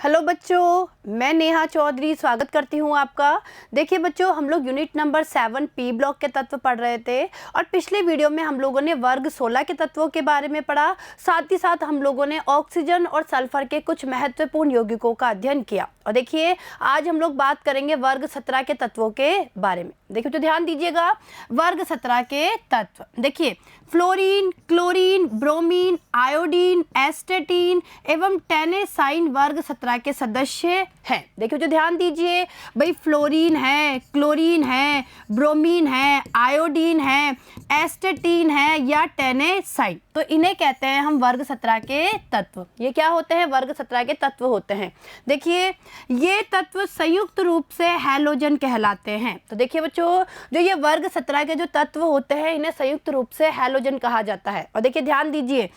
Hello बच्चों, मैं नेहा चौधरी स्वागत करती हूँ आपका। देखिए बच्चों, हम लोग यूनिट नंबर 7 पी ब्लॉक के तत्व पढ़ रहे थे और पिछले वीडियो में हम लोगों ने वर्ग 16 के तत्वों के बारे में पढ़ा। साथ ही साथ हम लोगों ने ऑक्सीजन और सल्फर के कुछ महत्वपूर्ण यौगिकों का अध्ययन किया। और देखिए, आज हम लोग बात करेंगे वर्ग 17 के तत्वों के बारे में। देखिए तो ध्यान दीजिएगा, वर्ग 17 के तत्व देखिए, फ्लोरीन, क्लोरीन, ब्रोमीन, आयोडीन, एस्टेटीन एवं टेनेसाइन वर्ग 17 के सदस्य हैं। देखिए जो ध्यान दीजिए भाई, फ्लोरीन है, क्लोरीन है, ब्रोमीन है, आयोडीन है, एस्टेटीन है या टेनेसाइन, तो इन्हें कहते हैं हम वर्ग 17 के तत्व। ये क्या होते हैं? वर्ग 17 के तत्व होते हैं। देखिए ये तत्व संयुक्त रूप से हैलोजन कहलाते हैं। तो देखिए बच्चों, जो ये वर्ग 17 के जो तत्व होते हैं इन्हें संयुक्त रूप से हैलोजन कहा जाता है। और देखिए ध्यान दीजिए,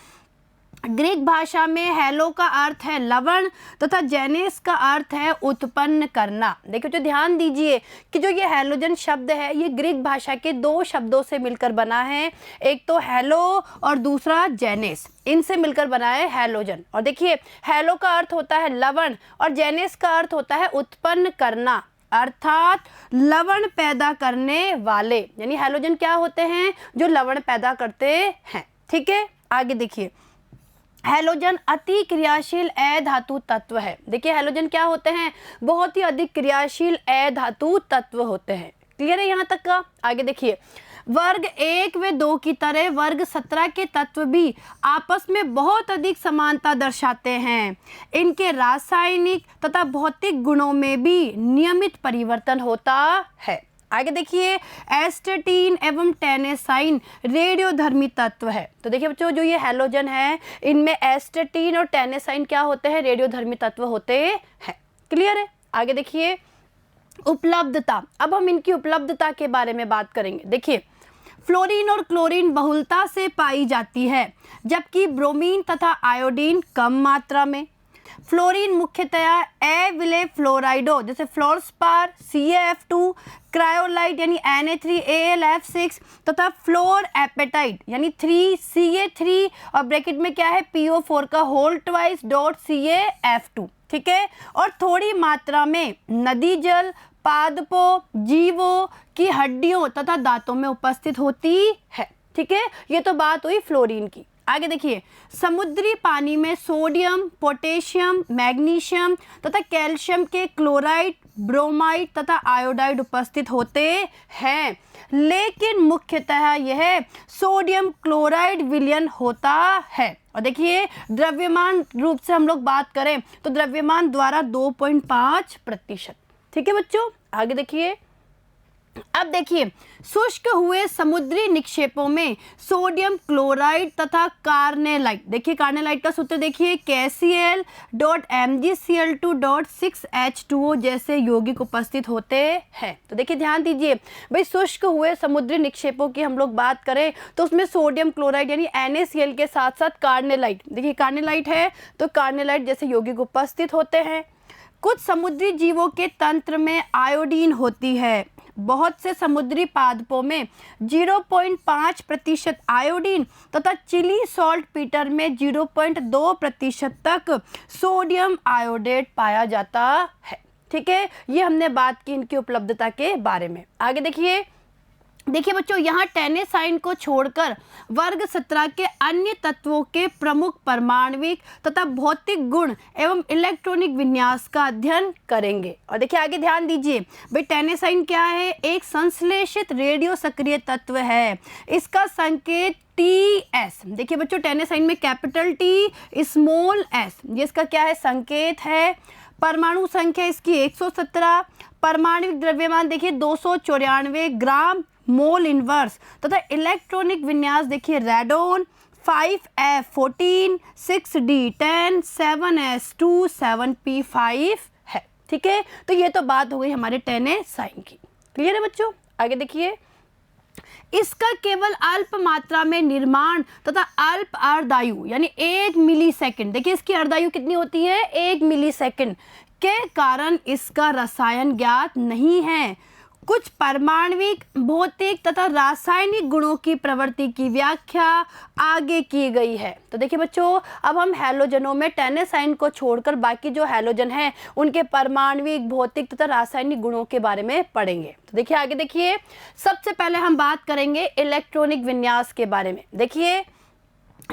ग्रीक भाषा में हैलो का अर्थ है लवण तथा जेनेस का अर्थ है उत्पन्न करना। देखिए तो ध्यान दीजिए कि जो ये हैलोजन शब्द है ये ग्रीक भाषा के दो शब्दों से मिलकर बना है, एक तो हैलो और दूसरा जेनेस, इनसे मिलकर बना है हैलोजन। और देखिए हैलो का अर्थ होता है लवण और जेनेस का अर्थ होता है उत्पन्न करना, अर्थात लवण पैदा करने वाले, यानी हैलोजन क्या होते हैं? जो लवण पैदा करते हैं। ठीक है, आगे देखिए, हैलोजन अति क्रियाशील अधातु तत्व है। देखिए हैलोजन क्या होते हैं? बहुत ही अधिक क्रियाशील अधातु तत्व होते हैं। क्लियर है यहाँ तक का? आगे देखिए, वर्ग 1 व 2 की तरह वर्ग 17 के तत्व भी आपस में बहुत अधिक समानता दर्शाते हैं। इनके रासायनिक तथा भौतिक गुणों में भी नियमित परिवर्तन होता है। आगे देखिए, एस्टेटीन एवं टेनेसाइन रेडियोधर्मी तत्व है। तो देखिए बच्चों, जो ये हैलोजन है इनमें एस्टेटीन और टेनेसाइन क्या होते हैं? रेडियोधर्मी तत्व होते हैं। क्लियर है? आगे देखिए, उपलब्धता। अब हम इनकी उपलब्धता के बारे में बात करेंगे। देखिए, फ्लोरीन और क्लोरीन बहुलता से पाई जाती है, जबकि ब्रोमीन तथा आयोडीन कम मात्रा में। फ्लोरीन मुख्यतया एविले फ्लोराइडो जैसे फ्लोरस्पार, CaF2, क्रायोलाइट यानी Na3AlF6 तथा फ्लोर एपेटाइट यानी 3Ca3 और ब्रैकेट में क्या है? PO4 का होल ट्वाइस डॉट CaF2। ठीक है, और थोड़ी मात्रा में नदी जल, पादपों, जीवों की हड्डियों तथा दांतों में उपस्थित होती है। ठीक है, ये तो बात हुई फ्लोरीन की। आगे देखिए, समुद्री पानी में सोडियम, पोटेशियम, मैग्नीशियम तथा कैल्शियम के क्लोराइड, ब्रोमाइड तथा आयोडाइड उपस्थित होते हैं, लेकिन मुख्यतः यह सोडियम क्लोराइड विलयन होता है। और देखिए, द्रव्यमान रूप से हम लोग बात करें तो द्रव्यमान द्वारा 2.5%। ठीक है बच्चों, आगे देखिए, अब देखिए, शुष्क हुए समुद्री निक्षेपों में सोडियम क्लोराइड तथा कार्नेलाइट, देखिए कार्नेलाइट का सूत्र देखिए, KCl.MgCl2.6H2O जैसे यौगिक उपस्थित होते हैं। तो देखिए ध्यान दीजिए भाई, शुष्क हुए समुद्री निक्षेपों की हम लोग बात करें तो उसमें सोडियम क्लोराइड यानी NaCl के साथ साथ कार्नेलाइट, देखिए कार्नेलाइट है तो कार्नेलाइट जैसे यौगिक उपस्थित होते हैं। कुछ समुद्री जीवों के तंत्र में आयोडीन होती है। बहुत से समुद्री पादपों में 0.5% आयोडीन तथा चिली सॉल्ट पीटर में 0.2% तक सोडियम आयोडेट पाया जाता है। ठीक है, ये हमने बात की इनकी उपलब्धता के बारे में। आगे देखिए बच्चों, यहाँ टेनेसाइन को छोड़कर वर्ग 17 के अन्य तत्वों के प्रमुख परमाणविक तथा भौतिक गुण एवं इलेक्ट्रॉनिक विन्यास का अध्ययन करेंगे। और देखिए आगे ध्यान दीजिए भाई, टेनेसाइन क्या है? एक संश्लेषित रेडियो सक्रिय तत्व है। इसका संकेत TS, देखिए बच्चों टेनेसाइन में कैपिटल T स्मॉल s, ये इसका क्या है? संकेत है। परमाणु संख्या इसकी 117, परमाणविक द्रव्यमान देखिए 294 ग्राम मोल इनवर्स तथा इलेक्ट्रॉनिक विन्यास देखिए radon 5F14, 6D10, 7S2, 7P5 है। ठीक है, तो ये तो बात हो गई हमारे टेनेसाइन की। क्लियर है बच्चों? आगे देखिए, इसका केवल अल्प मात्रा में निर्माण तथा अल्प अर्धायु यानी 1 मिलीसेकंड, देखिए इसकी अर्धायु कितनी होती है? 1 मिलीसेकंड के कारण इसका रसायन ज्ञात नहीं है। कुछ परमाणविक, भौतिक तथा रासायनिक गुणों की प्रवृत्ति की व्याख्या आगे की गई है। तो देखिए बच्चों, अब हम हैलोजनों में टेनेसाइन को छोड़कर बाकी जो हैलोजन हैं उनके परमाणविक, भौतिक तथा रासायनिक गुणों के बारे में पढ़ेंगे। तो देखिए आगे देखिए, सबसे पहले हम बात करेंगे इलेक्ट्रॉनिक विन्यास के बारे में। देखिए,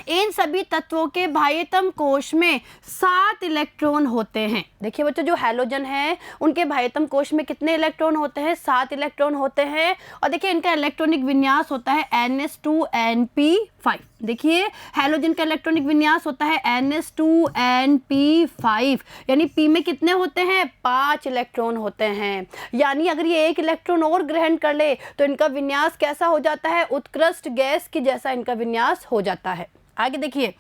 इन सभी तत्वों के बाह्यतम कोश में 7 इलेक्ट्रॉन होते हैं। देखिए बच्चों, जो हैलोजन है उनके बाह्यतम कोश में कितने इलेक्ट्रॉन होते हैं? 7 इलेक्ट्रॉन होते हैं। और देखिए इनका इलेक्ट्रॉनिक विन्यास होता है NS2Np5। देखिए हैलोजन का इलेक्ट्रॉनिक विन्यास होता है NS2Np5, यानी P में कितने होते हैं? 5 इलेक्ट्रॉन होते हैं। यानी अगर ये एक इलेक्ट्रॉन और ग्रहण कर ले तो इनका विन्यास कैसा हो जाता है? उत्कृष्ट गैस की जैसा इनका विन्यास हो जाता है। आगे देखिए,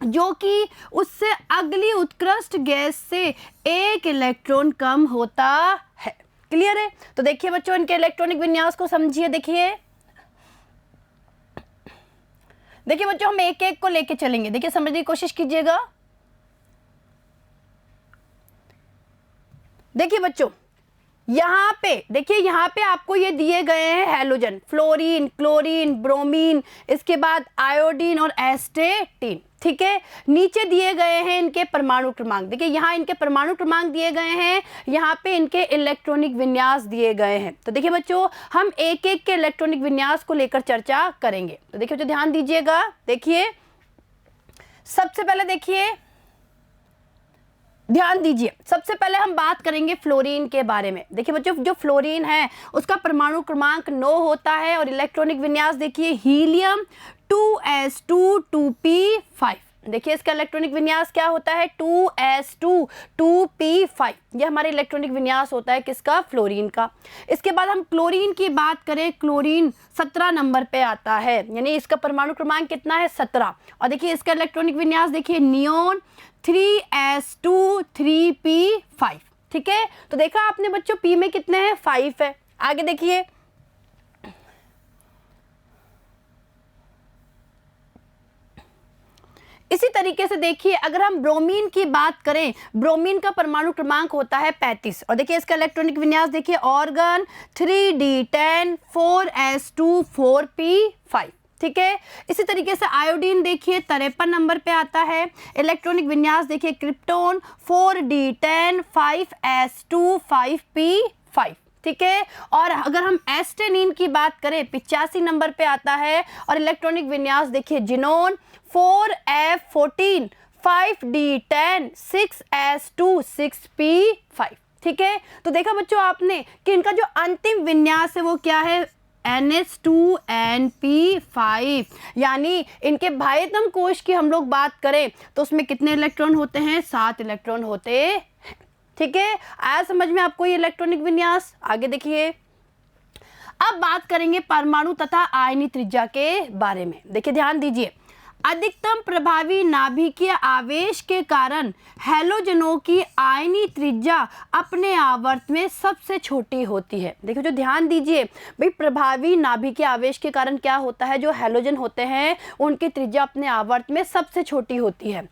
जो कि उससे अगली उत्कृष्ट गैस से 1 इलेक्ट्रॉन कम होता है। क्लियर है? तो देखिए बच्चों, इनके इलेक्ट्रॉनिक विन्यास को समझिए। देखिए बच्चों, हम एक एक को लेके चलेंगे। देखिए समझने की कोशिश कीजिएगा। देखिए बच्चों, यहाँ पे आपको ये दिए गए हैं हैलोजन, फ्लोरीन, क्लोरीन, ब्रोमीन, इसके बाद आयोडीन और एस्टेटीन। ठीक है, नीचे दिए गए हैं इनके परमाणु क्रमांक। देखिए यहाँ इनके परमाणु क्रमांक दिए गए हैं, यहाँ पे इनके इलेक्ट्रॉनिक विन्यास दिए गए हैं। तो देखिए बच्चों, हम एक एक के इलेक्ट्रॉनिक विन्यास को लेकर चर्चा करेंगे। तो देखिए बच्चों, ध्यान दीजिएगा। देखिए सबसे पहले ध्यान दीजिए, सबसे पहले हम बात करेंगे फ्लोरीन के बारे में। देखिए बच्चों, जो फ्लोरीन है उसका परमाणु क्रमांक 9 होता है और इलेक्ट्रॉनिक विन्यास देखिए हीलियम 2s2 2p5। देखिए इसका इलेक्ट्रॉनिक विन्यास क्या होता है? 2s2 2p5। ये हमारे इलेक्ट्रॉनिक विन्यास होता है किसका? फ्लोरीन का। इसके बाद हम क्लोरीन की बात करें, क्लोरीन 17 नंबर पे आता है, यानी इसका परमाणु क्रमांक कितना है? 17। और देखिए इसका इलेक्ट्रॉनिक विन्यास देखिए नियोन 3s2 3p5। ठीक है, तो देखा आपने बच्चों, P में कितने हैं? 5 है। आगे देखिए, इसी तरीके से देखिए अगर हम ब्रोमीन की बात करें, ब्रोमीन का परमाणु क्रमांक होता है 35। और देखिए इसका इलेक्ट्रॉनिक विन्यास देखिए ऑर्गन 3d10 4s2 4p5। ठीक है, इसी तरीके से आयोडीन देखिए 53 नंबर पे आता है। इलेक्ट्रॉनिक विन्यास देखिए क्रिप्टोन 4d10 5s2 5p5। ठीक है, और अगर हम एस्टेनिन की बात करें 85 नंबर पे आता है और इलेक्ट्रॉनिक विन्यास देखिए xenon 4f14 5d10 6s2 6p5। ठीक है, तो देखा बच्चों आपने कि इनका जो अंतिम विन्यास है वो क्या है? NS2Np5। यानी इनके बाह्यतम कोश की हम लोग बात करें तो उसमें कितने इलेक्ट्रॉन होते हैं? 7 इलेक्ट्रॉन होते हैं। ठीक है, आया समझ में आपको ये इलेक्ट्रॉनिक विन्यास? आगे देखिए, अब बात करेंगे परमाणु तथा आयनी त्रिज्या के बारे में। देखिए ध्यान दीजिए, अधिकतम प्रभावी नाभिकीय आवेश के कारण हैलोजनों की आयनी त्रिज्या अपने आवर्त में सबसे छोटी होती है। देखिए जो ध्यान दीजिए भाई, प्रभावी नाभिकीय आवेश के कारण क्या होता है? जो हैलोजन होते हैं उनकी त्रिज्या अपने आवर्त में सबसे छोटी होती है।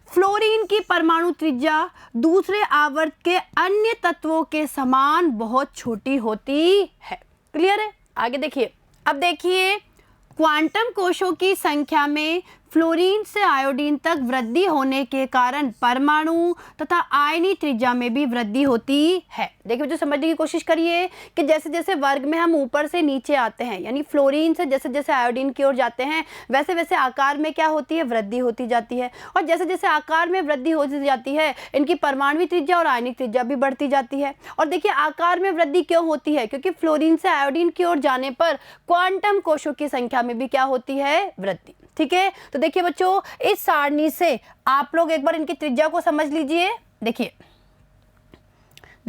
फ्लोरीन की परमाणु त्रिज्या दूसरे आवर्त के अन्य तत्वों के समान बहुत छोटी होती है। क्लियर है? आगे देखिए, अब देखिए क्वांटम कोशों की संख्या में फ्लोरीन से आयोडीन तक वृद्धि होने के कारण परमाणु तथा आयनी त्रिज्या में भी वृद्धि होती है। देखिए जो समझने की कोशिश करिए कि जैसे जैसे वर्ग में हम ऊपर से नीचे आते हैं, यानी फ्लोरीन से जैसे जैसे आयोडीन की ओर जाते हैं वैसे वैसे आकार में क्या होती है? वृद्धि होती जाती है। और जैसे जैसे आकार में वृद्धि होती जाती है इनकी परमाणु त्रिज्या और आयनिक त्रिज्या भी बढ़ती जाती है। और देखिए आकार में वृद्धि क्यों होती है? क्योंकि फ्लोरीन से आयोडीन की ओर जाने पर क्वांटम कोशों की संख्या में भी क्या होती है? वृद्धि। ठीक है, तो देखिए बच्चों, इस सारणी से आप लोग एक बार इनकी त्रिज्या को समझ लीजिए। देखिए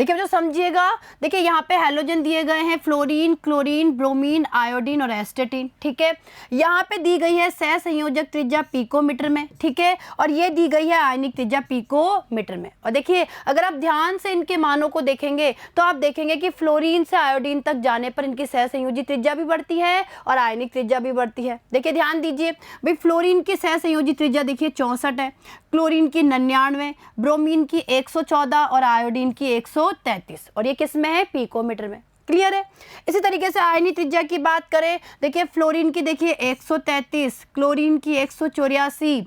बच्चों समझिएगा, देखिए यहाँ पे हैलोजन दिए गए हैं फ्लोरीन, क्लोरीन, ब्रोमीन, आयोडीन और एस्टेटीन। ठीक है, यहाँ पे दी गई है सह संयोजक त्रिज्या पिकोमीटर में। ठीक है, और ये दी गई है आयनिक त्रिज्या पिकोमीटर में। और देखिए अगर आप ध्यान से इनके मानों को देखेंगे तो आप देखेंगे कि फ्लोरीन से आयोडीन तक जाने पर इनकी सह संयोजी त्रिज्या भी बढ़ती है और आयनिक त्रिज्या भी बढ़ती है। देखिए ध्यान दीजिए भाई, फ्लोरीन की सह संयोजी त्रिज्या देखिए 64 है, क्लोरीन की 99, ब्रोमीन की 114 और आयोडीन की 133। और ये किस में है? पिकोमीटर में। क्लियर है। इसी तरीके से आयनीय त्रिज्या की बात करें, देखिए फ्लोरीन की देखिए 133, क्लोरीन की 184,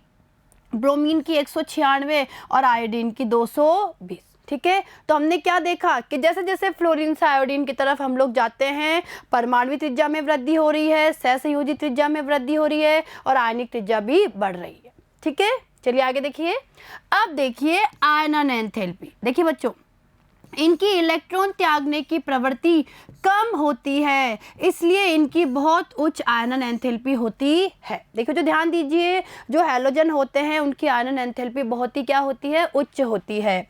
ब्रोमीन की 196 और आयोडीन की 220। ठीक है, तो हमने क्या देखा कि जैसे जैसे फ्लोरीन से आयोडीन की तरफ हम लोग जाते हैं, परमाणु त्रिज्या में वृद्धि हो रही है, सहसंयोजी त्रिज्या में वृद्धि हो रही है और आयनिक त्रिज्या भी बढ़ रही है। ठीक है, चलिए आगे देखिए। अब देखिए आयनन एंथैल्पी। देखिए बच्चों, इनकी इलेक्ट्रॉन त्यागने की प्रवृत्ति कम होती है, इसलिए इनकी बहुत उच्च आयनन एंथैल्पी होती है। देखो, जो ध्यान दीजिए, जो हैलोजन होते हैं उनकी आयनन एंथैल्पी बहुत ही क्या होती है, उच्च होती है।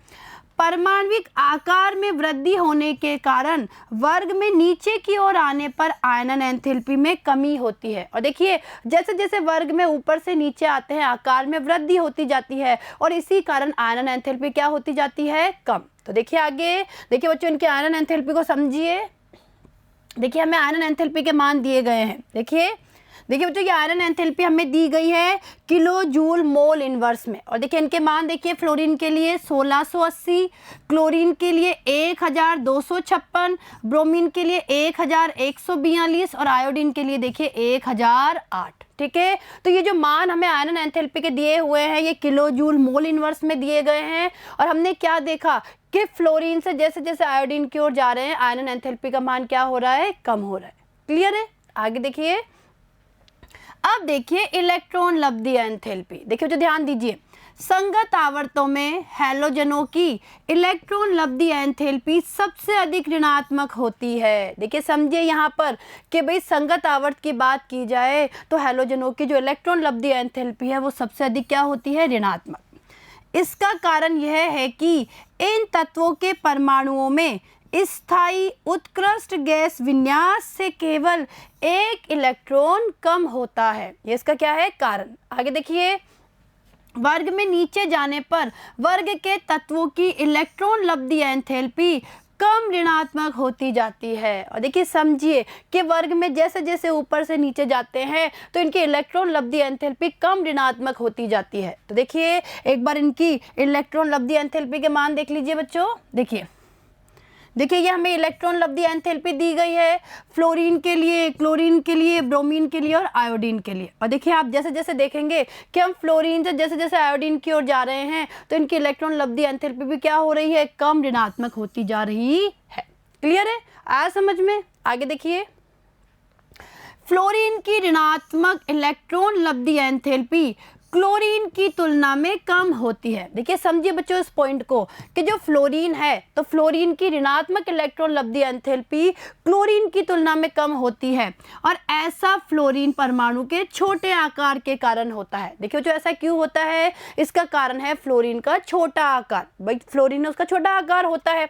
परमाणविक आकार में वृद्धि होने के कारण वर्ग में नीचे की ओर आने पर आयनन एंथैल्पी में कमी होती है। और देखिए, जैसे जैसे वर्ग में ऊपर से नीचे आते हैं, आकार में वृद्धि होती जाती है और इसी कारण आयनन एंथैल्पी क्या होती जाती है, कम। तो देखिए आगे, देखिए बच्चों, इनके आयनन एंथैल्पी को समझिए। देखिए, हमें आयनन एंथैल्पी के मान दिए गए हैं। देखिए बच्चों, ये आयरन एंथैल्पी हमें दी गई है किलो जूल मोल इनवर्स में। और देखिए इनके मान, देखिए फ्लोरीन के लिए 1680, क्लोरीन के लिए 1256, ब्रोमीन के लिए 1142 और आयोडीन के लिए देखिए 1008। ठीक है, तो ये जो मान हमें आयरन एंथैल्पी के दिए हुए हैं ये किलो जूल मोल इनवर्स में दिए गए हैं। और हमने क्या देखा कि फ्लोरीन से जैसे जैसे आयोडीन की ओर जा रहे हैं, आयरन एंथैल्पी का मान क्या हो रहा है, कम हो रहा है। क्लियर है। आगे देखिए, अब देखिए इलेक्ट्रॉन लब्धि एंथैल्पी। देखिए जो ध्यान दीजिए, संगत आवर्तों में हैलोजनों की इलेक्ट्रॉन लब्धि एंथैल्पी सबसे अधिक ऋणात्मक होती है। देखिए समझिए यहाँ पर कि भाई संगत आवर्त की बात की जाए तो हैलोजनों की जो इलेक्ट्रॉन लब्धि एंथैल्पी है वो सबसे अधिक क्या होती है, ऋणात्मक। इसका कारण यह है कि इन तत्वों के परमाणुओं में स्थायी उत्कृष्ट गैस विन्यास से केवल एक इलेक्ट्रॉन कम होता है। ये इसका क्या है, कारण। आगे देखिए, वर्ग में नीचे जाने पर वर्ग के तत्वों की इलेक्ट्रॉन लब्धि एंथैल्पी कम ऋणात्मक होती जाती है। और देखिए समझिए कि वर्ग में जैसे जैसे ऊपर से नीचे जाते हैं तो इनकी इलेक्ट्रॉन लब्धि एंथैल्पी कम ऋणात्मक होती जाती है। तो देखिए एक बार इनकी इलेक्ट्रॉन लब्धि एंथैल्पी के मान देख लीजिए बच्चों। देखिए ये हमें इलेक्ट्रॉन लब्धि एंथैल्पी दी गई है फ्लोरीन के लिए, क्लोरीन के लिए, ब्रोमीन के लिए और आयोडीन के लिए। और देखिए आप जैसे जैसे देखेंगे कि हम फ्लोरीन से जैसे जैसे आयोडीन की ओर जा रहे हैं तो इनकी इलेक्ट्रॉन लब्धि एंथैल्पी भी क्या हो रही है, कम ऋणात्मक होती जा रही है। क्लियर है, आया समझ में। आगे देखिए, फ्लोरीन की ऋणात्मक इलेक्ट्रॉन लब्धि एंथैल्पी क्लोरीन की तुलना में कम होती है। देखिए समझिए बच्चों इस पॉइंट को कि जो फ्लोरीन है तो फ्लोरीन की ऋणात्मक इलेक्ट्रॉन लब्धि एंथैल्पी क्लोरीन की तुलना में कम होती है और ऐसा फ्लोरीन परमाणु के छोटे आकार के कारण होता है। देखिए जो ऐसा क्यों होता है, इसका कारण है फ्लोरीन का छोटा आकार। भाई फ्लोरीन में उसका छोटा आकार होता है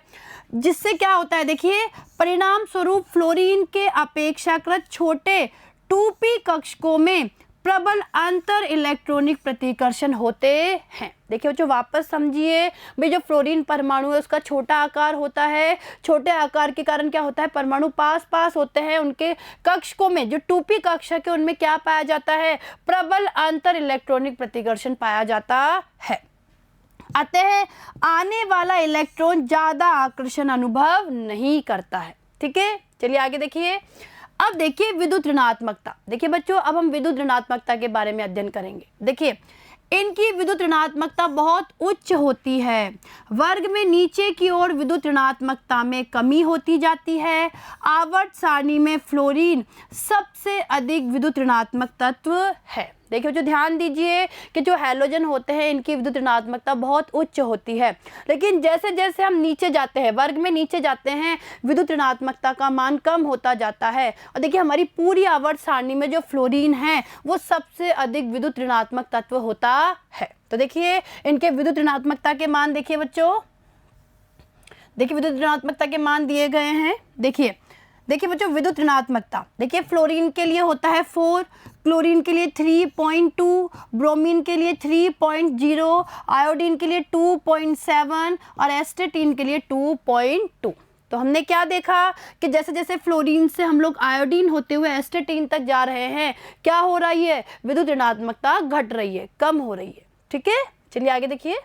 जिससे क्या होता है, देखिए परिणाम स्वरूप फ्लोरीन के अपेक्षाकृत छोटे 2p कक्षकों में प्रबल अंतर इलेक्ट्रॉनिक प्रतिकर्षण होते हैं। देखिए बच्चों वापस समझिए, भाई जो फ्लोरीन परमाणु है उसका छोटा आकार होता है, छोटे आकार के कारण क्या होता है, परमाणु पास पास होते हैं, उनके कक्षकों में जो 2p कक्षक है उनमें क्या पाया जाता है, प्रबल अंतर इलेक्ट्रॉनिक प्रतिकर्षण पाया जाता है। अतः आने वाला इलेक्ट्रॉन ज्यादा आकर्षण अनुभव नहीं करता है। ठीक है, चलिए आगे देखिए। अब देखिए विद्युत ऋणात्मकता। देखिए बच्चों अब हम विद्युत ऋणात्मकता के बारे में अध्ययन करेंगे। देखिए इनकी विद्युत ऋणात्मकता बहुत उच्च होती है, वर्ग में नीचे की ओर विद्युत ऋणात्मकता में कमी होती जाती है। आवर्त सारणी में फ्लोरीन सबसे अधिक विद्युत ऋणात्मक तत्व है। देखिए जो ध्यान दीजिए कि जो हैलोजन होते हैं इनकी विद्युत ऋणात्मकता बहुत उच्च होती है, लेकिन जैसे जैसे हम नीचे जाते हैं, वर्ग में नीचे जाते हैं, विद्युत ऋणात्मकता का मान कम होता जाता है। और देखिए हमारी पूरी आवर्त सारणी में जो फ्लोरीन है वो सबसे अधिक विद्युत ऋणात्मक तत्व होता है। तो देखिए इनके विद्युत ऋणात्मकता के मान देखिए बच्चों, देखिए विद्युत ऋणात्मकता के मान दिए गए हैं। देखिए बच्चों विद्युत ऋणात्मकता, देखिए फ्लोरीन के लिए होता है 4, क्लोरीन के लिए 3.2, ब्रोमीन के लिए 3.0, आयोडीन के लिए 2.7 और एस्टेटीन के लिए 2.2। तो हमने क्या देखा कि जैसे जैसे फ्लोरीन से हम लोग आयोडीन होते हुए एस्टेटीन तक जा रहे हैं, क्या हो रही है, विद्युत ऋणात्मकता घट रही है, कम हो रही है। ठीक है, चलिए आगे देखिए।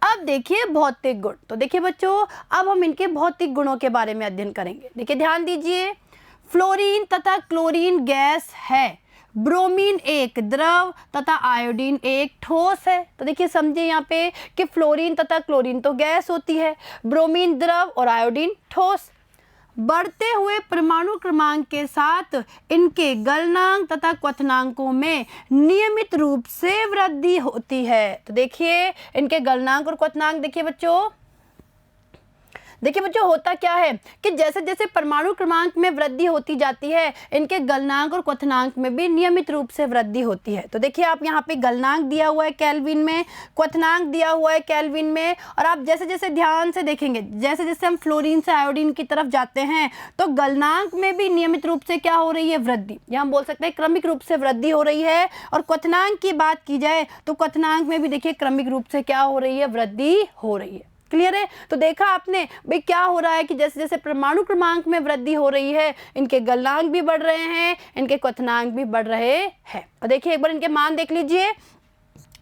अब देखिए भौतिक गुण। तो देखिए बच्चों, अब हम इनके भौतिक गुणों के बारे में अध्ययन करेंगे। देखिए ध्यान दीजिए, फ्लोरीन तथा क्लोरीन गैस है, ब्रोमीन एक द्रव तथा आयोडीन एक ठोस है। तो देखिए समझिए यहाँ पे कि फ्लोरीन तथा क्लोरीन तो गैस होती है, ब्रोमीन द्रव और आयोडीन ठोस। बढ़ते हुए परमाणु क्रमांक के साथ इनके गलनांक तथा क्वथनांकों में नियमित रूप से वृद्धि होती है। तो देखिए इनके गलनांक और क्वथनांक देखिए बच्चों होता क्या है कि जैसे जैसे परमाणु क्रमांक में वृद्धि होती जाती है, इनके गलनांक और क्वथनांक में भी नियमित रूप से वृद्धि होती है। तो देखिए आप यहाँ पे गलनांक दिया हुआ है केल्विन में, क्वथनांक दिया हुआ है केल्विन में, और आप जैसे जैसे ध्यान से देखेंगे, जैसे जैसे हम फ्लोरीन से आयोडीन की तरफ जाते हैं तो गलनांक में भी नियमित रूप से क्या हो रही है, वृद्धि, या हम बोल सकते हैं क्रमिक रूप से वृद्धि हो रही है। और क्वथनांक की बात की जाए तो क्वथनांक में भी देखिए क्रमिक रूप से क्या हो रही है, वृद्धि हो रही है। क्लियर है? तो देखा आपने भाई क्या हो रहा है कि जैसे जैसे परमाणु क्रमांक में वृद्धि हो रही है, इनके गलनांक भी बढ़ रहे हैं, इनके क्वथनांक भी बढ़ रहे हैं। और देखिए एक बार इनके मान देख लीजिए।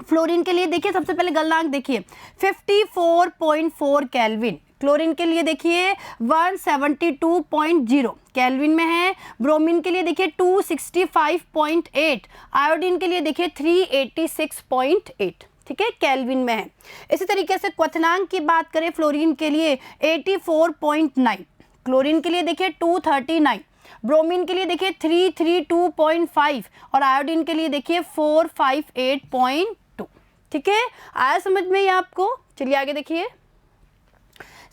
फ्लोरीन के लिए देखिए सबसे पहले गलनांक देखिए 54.4 केल्विन, क्लोरीन के लिए देखिए 172.0 केल्विन में है, ब्रोमीन के लिए देखिए 265.8, आयोडीन के लिए देखिए 386.8, ठीक है, केल्विन में है। इसी तरीके से क्वथनांक की बात करें फ्लोरीन के लिए 84.9, क्लोरीन के लिए देखिए 239, ब्रोमीन के लिए देखिए 332.5 और आयोडीन के लिए देखिए 458.2। ठीक है, आया समझ में ये आपको? चलिए आगे देखिए।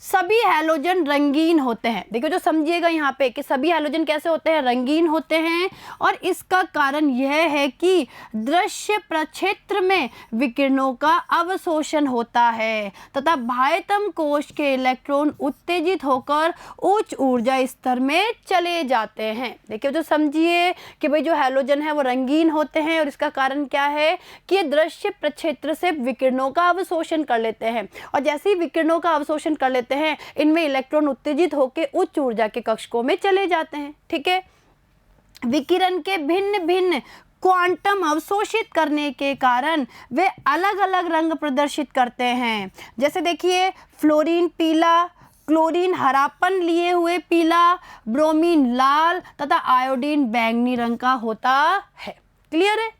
सभी हैलोजन रंगीन होते हैं। देखिए जो समझिएगा यहाँ पे कि सभी हैलोजन कैसे होते हैं, रंगीन होते हैं, और इसका कारण यह है कि दृश्य प्रक्षेत्र में विकिरणों का अवशोषण होता है तथा बाह्यतम कोश के इलेक्ट्रॉन उत्तेजित होकर उच्च ऊर्जा स्तर में चले जाते हैं। देखिए जो समझिए कि भाई जो हैलोजन है वो रंगीन होते हैं, और इसका कारण क्या है कि ये दृश्य प्रक्षेत्र से विकिरणों का अवशोषण कर लेते हैं, और जैसे ही विकिरणों का अवशोषण कर लेते हैं, इनमें इलेक्ट्रॉन उत्तेजित होकर उच्च ऊर्जा के कक्षकों में चले जाते हैं। ठीक है, विकिरण के भिन्न भिन्न क्वांटम अवशोषित करने के कारण वे अलग अलग रंग प्रदर्शित करते हैं। जैसे देखिए फ्लोरीन पीला, क्लोरीन हरापन लिए हुए पीला, ब्रोमीन लाल तथा आयोडीन बैंगनी रंग का होता है। क्लियर है?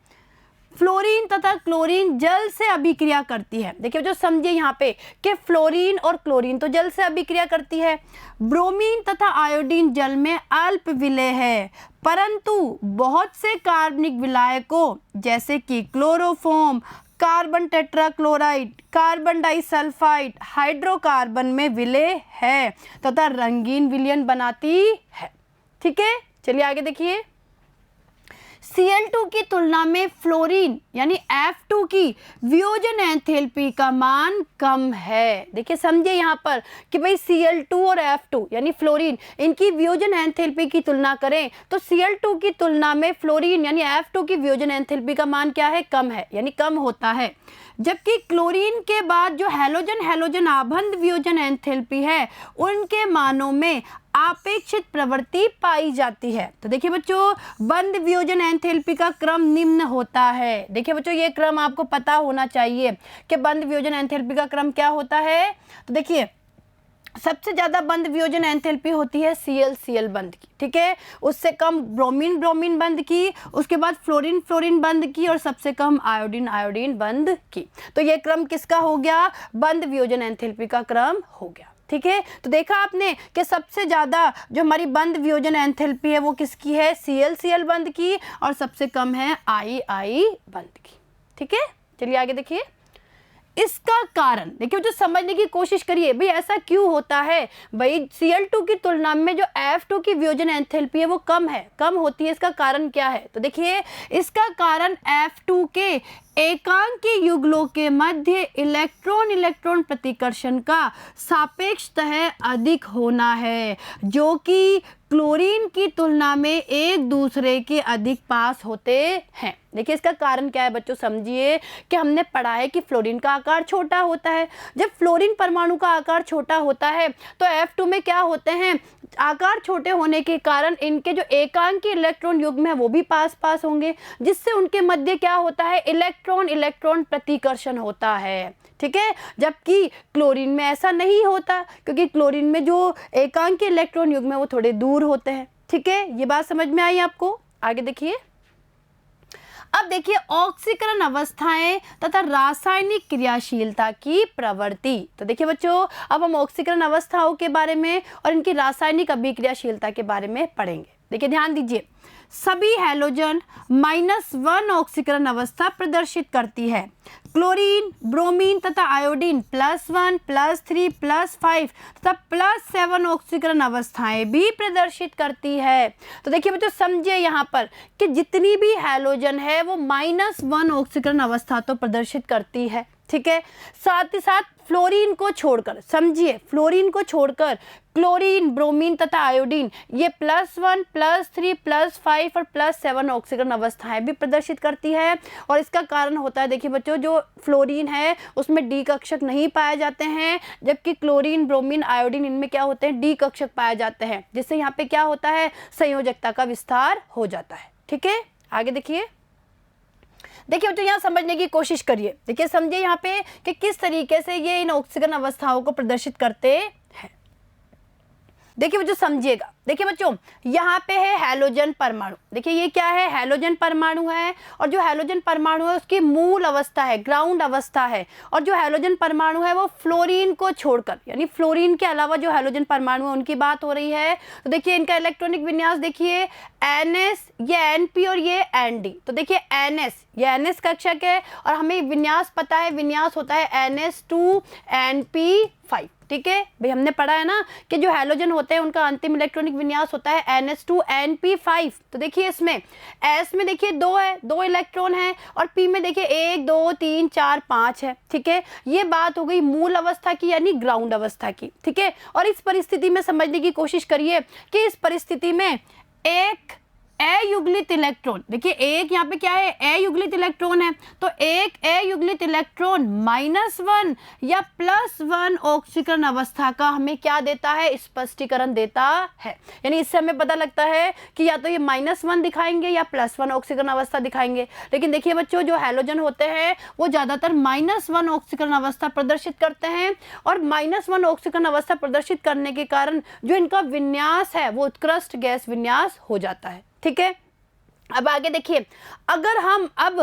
फ्लोरीन तथा क्लोरीन जल से अभिक्रिया करती है। देखिए जो समझिए यहाँ पे कि फ्लोरीन और क्लोरीन तो जल से अभिक्रिया करती है, ब्रोमीन तथा आयोडीन जल में अल्प विलय है, परंतु बहुत से कार्बनिक विलायकों जैसे कि chloroform, carbon tetrachloride, carbon disulphide, hydrocarbon में विलय है तथा रंगीन विलयन बनाती है। ठीक है, चलिए आगे देखिए। Cl2 की तुलना में फ्लोरीन यानी F2 की वियोजन एंथैल्पी का मान कम है। देखिए समझिए यहाँ पर कि भाई Cl2 और F2 यानी फ्लोरीन, इनकी वियोजन एंथैल्पी की तुलना करें तो Cl2 की तुलना में फ्लोरीन यानी F2 की वियोजन एंथैल्पी का मान क्या है, कम है, यानी कम होता है। जबकि क्लोरीन के बाद जो हैलोजन आबंध वियोजन एंथैल्पी है, उनके मानों में आपेक्षित प्रवृत्ति पाई जाती है। तो देखिए बच्चों, बंध वियोजन एंथैल्पी का क्रम निम्न होता है। देखिए बच्चों ये क्रम आपको पता होना चाहिए कि बंध वियोजन एंथैल्पी का क्रम क्या होता है। तो देखिए सबसे ज़्यादा बंध वियोजन एंथैल्पी होती है Cl बंध की, ठीक है, उससे कम ब्रोमीन बंध की, उसके बाद फ्लोरीन बंध की, और सबसे कम आयोडीन बंध की। तो ये क्रम किसका हो गया, बंध वियोजन एंथैल्पी का क्रम हो गया। ठीक है, तो देखा आपने कि सबसे ज़्यादा जो हमारी बंध वियोजन एंथैल्पी है वो किसकी है, Cl बंध की, और सबसे कम है I बंध की। ठीक है, चलिए आगे देखिए। इसका कारण देखिए, जो समझने की कोशिश करिए भाई ऐसा क्यों होता है। भाई Cl2 की तुलना में जो F2 की वियोजन एंथैल्पी है वो कम होती है, इसका कारण क्या है। तो देखिए इसका कारण F2 के एकांकी युगलों के मध्य इलेक्ट्रॉन प्रतिकर्षण का सापेक्षतः अधिक होना है, जो कि क्लोरीन की तुलना में एक दूसरे के अधिक पास होते हैं। देखिए इसका कारण क्या है बच्चों, समझिए कि हमने पढ़ा है कि फ्लोरीन का आकार छोटा होता है। जब फ्लोरीन परमाणु का आकार छोटा होता है तो F2 में क्या होते हैं, आकार छोटे होने के कारण इनके जो एकांकी इलेक्ट्रॉन युग्म है वो भी पास होंगे, जिससे उनके मध्य क्या होता है, इलेक्ट्रॉन प्रतिकर्षण होता है। ठीक है, जबकि क्लोरीन में ऐसा नहीं होता, क्योंकि क्लोरीन में जो एकांकी इलेक्ट्रॉन युग्म है वो थोड़े दूर होते हैं। ठीक है, ये बात समझ में आई आपको? आगे देखिए, अब देखिए ऑक्सीकरण अवस्थाएं तथा रासायनिक क्रियाशीलता की प्रवृत्ति। तो देखिए बच्चों, अब हम ऑक्सीकरण अवस्थाओं के बारे में और इनकी रासायनिक अभिक्रियाशीलता के बारे में पढ़ेंगे। देखिए ध्यान दीजिए, सभी हैलोजन -1 ऑक्सीकरण अवस्था प्रदर्शित करती है। क्लोरीन, ब्रोमीन तथा आयोडीन +1, +3, +5 तथा +7 ऑक्सीकरण अवस्थाएं भी प्रदर्शित करती है। तो देखिए बच्चों, समझिए यहाँ पर कि जितनी भी हैलोजन है वो -1 ऑक्सीकरण अवस्था तो प्रदर्शित करती है। ठीक है, साथ ही साथ फ्लोरीन को छोड़कर, समझिए फ्लोरीन को छोड़कर क्लोरीन, ब्रोमीन तथा आयोडीन ये +1, +3, +5 और +7 ऑक्सीकरण अवस्थाएं भी प्रदर्शित करती है। और इसका कारण होता है, देखिए बच्चों, जो फ्लोरीन है उसमें डी कक्षक नहीं पाए जाते हैं, जबकि क्लोरीन, ब्रोमीन, आयोडीन इनमें क्या होते हैं, डी कक्षक पाए जाते हैं, जिससे यहाँ पे क्या होता है, संयोजकता का विस्तार हो जाता है। ठीक है, आगे देखिए, देखिए बच्चों यहाँ समझने की कोशिश करिए। देखिए समझिए यहाँ पे कि किस तरीके से ये इन ऑक्सीकरण अवस्थाओं को प्रदर्शित करते हैं। देखिए बच्चों समझिएगा, देखिए बच्चों यहाँ पे है हैलोजन परमाणु। देखिए ये क्या है, हैलोजन परमाणु है, और जो हैलोजन परमाणु है उसकी मूल अवस्था है, ग्राउंड अवस्था है, और जो हैलोजन परमाणु है वो फ्लोरीन को छोड़कर, यानी फ्लोरीन के अलावा जो हैलोजन परमाणु है उनकी बात हो रही है। तो देखिए इनका इलेक्ट्रॉनिक विन्यास देखिए, NS, ये NP और ये ND। तो देखिए NS, ये NS कक्षक है, और हमें विन्यास पता है, विन्यास होता है NS2 NP5। ठीक है भाई, हमने पढ़ा है ना कि जो हैलोजन होते हैं उनका अंतिम इलेक्ट्रॉनिक विन्यास होता है NS2 NP5। तो देखिए इसमें S में देखिए 2 है, 2 इलेक्ट्रॉन है, और P में देखिए 1 2 3 4 5 है। ठीक है, ये बात हो गई मूल अवस्था की, यानी ग्राउंड अवस्था की। ठीक है, और इस परिस्थिति में समझने की कोशिश करिए कि इस परिस्थिति में एक अयुग्लित इलेक्ट्रॉन, देखिए एक यहाँ पे क्या है, अयुग्लित इलेक्ट्रॉन है, तो एक अयुग्लित इलेक्ट्रॉन -1 या +1 ऑक्सीकरण अवस्था का हमें क्या देता है, स्पष्टीकरण देता है। यानी इससे हमें पता लगता है कि या तो ये -1 दिखाएंगे या +1 ऑक्सीकरण अवस्था दिखाएंगे। लेकिन देखिए बच्चों, जो हैलोजन होते हैं वो ज़्यादातर -1 ऑक्सीकरण अवस्था प्रदर्शित करते हैं, और -1 ऑक्सीकरण अवस्था प्रदर्शित करने के कारण जो इनका विन्यास है वो उत्कृष्ट गैस विन्यास हो जाता है। ठीक है, अब आगे देखिए, अगर हम अब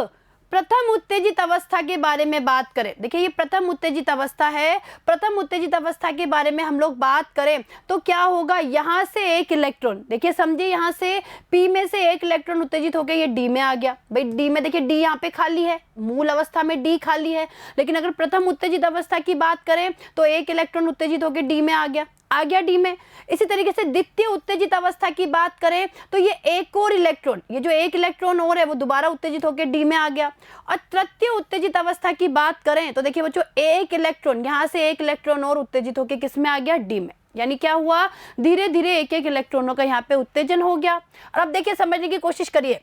प्रथम उत्तेजित अवस्था के बारे में बात करें, देखिए ये प्रथम उत्तेजित अवस्था है, प्रथम उत्तेजित अवस्था के बारे में हम लोग बात करें तो क्या होगा, यहाँ से एक इलेक्ट्रॉन, देखिए समझिए यहाँ से P में से एक इलेक्ट्रॉन उत्तेजित होकर ये D में आ गया। भाई D में देखिए D यहाँ पे खाली है, मूल अवस्था में D खाली है, लेकिन अगर प्रथम उत्तेजित अवस्था की बात करें तो एक इलेक्ट्रॉन उत्तेजित होकर D में आ गया D में। इसी तरीके से द्वितीय उत्तेजित अवस्था की बात करें तो ये एक और इलेक्ट्रॉन, ये जो एक इलेक्ट्रॉन और है वो दोबारा उत्तेजित होकर D में आ गया। और तृतीय उत्तेजित अवस्था की बात करें तो देखिए बच्चों, एक इलेक्ट्रॉन, यहाँ से एक इलेक्ट्रॉन और उत्तेजित होकर किस में आ गया, D में। यानी क्या हुआ, धीरे धीरे एक एक इलेक्ट्रॉनों का यहाँ पे उत्तेजन हो गया। और अब देखिए समझने की कोशिश करिए,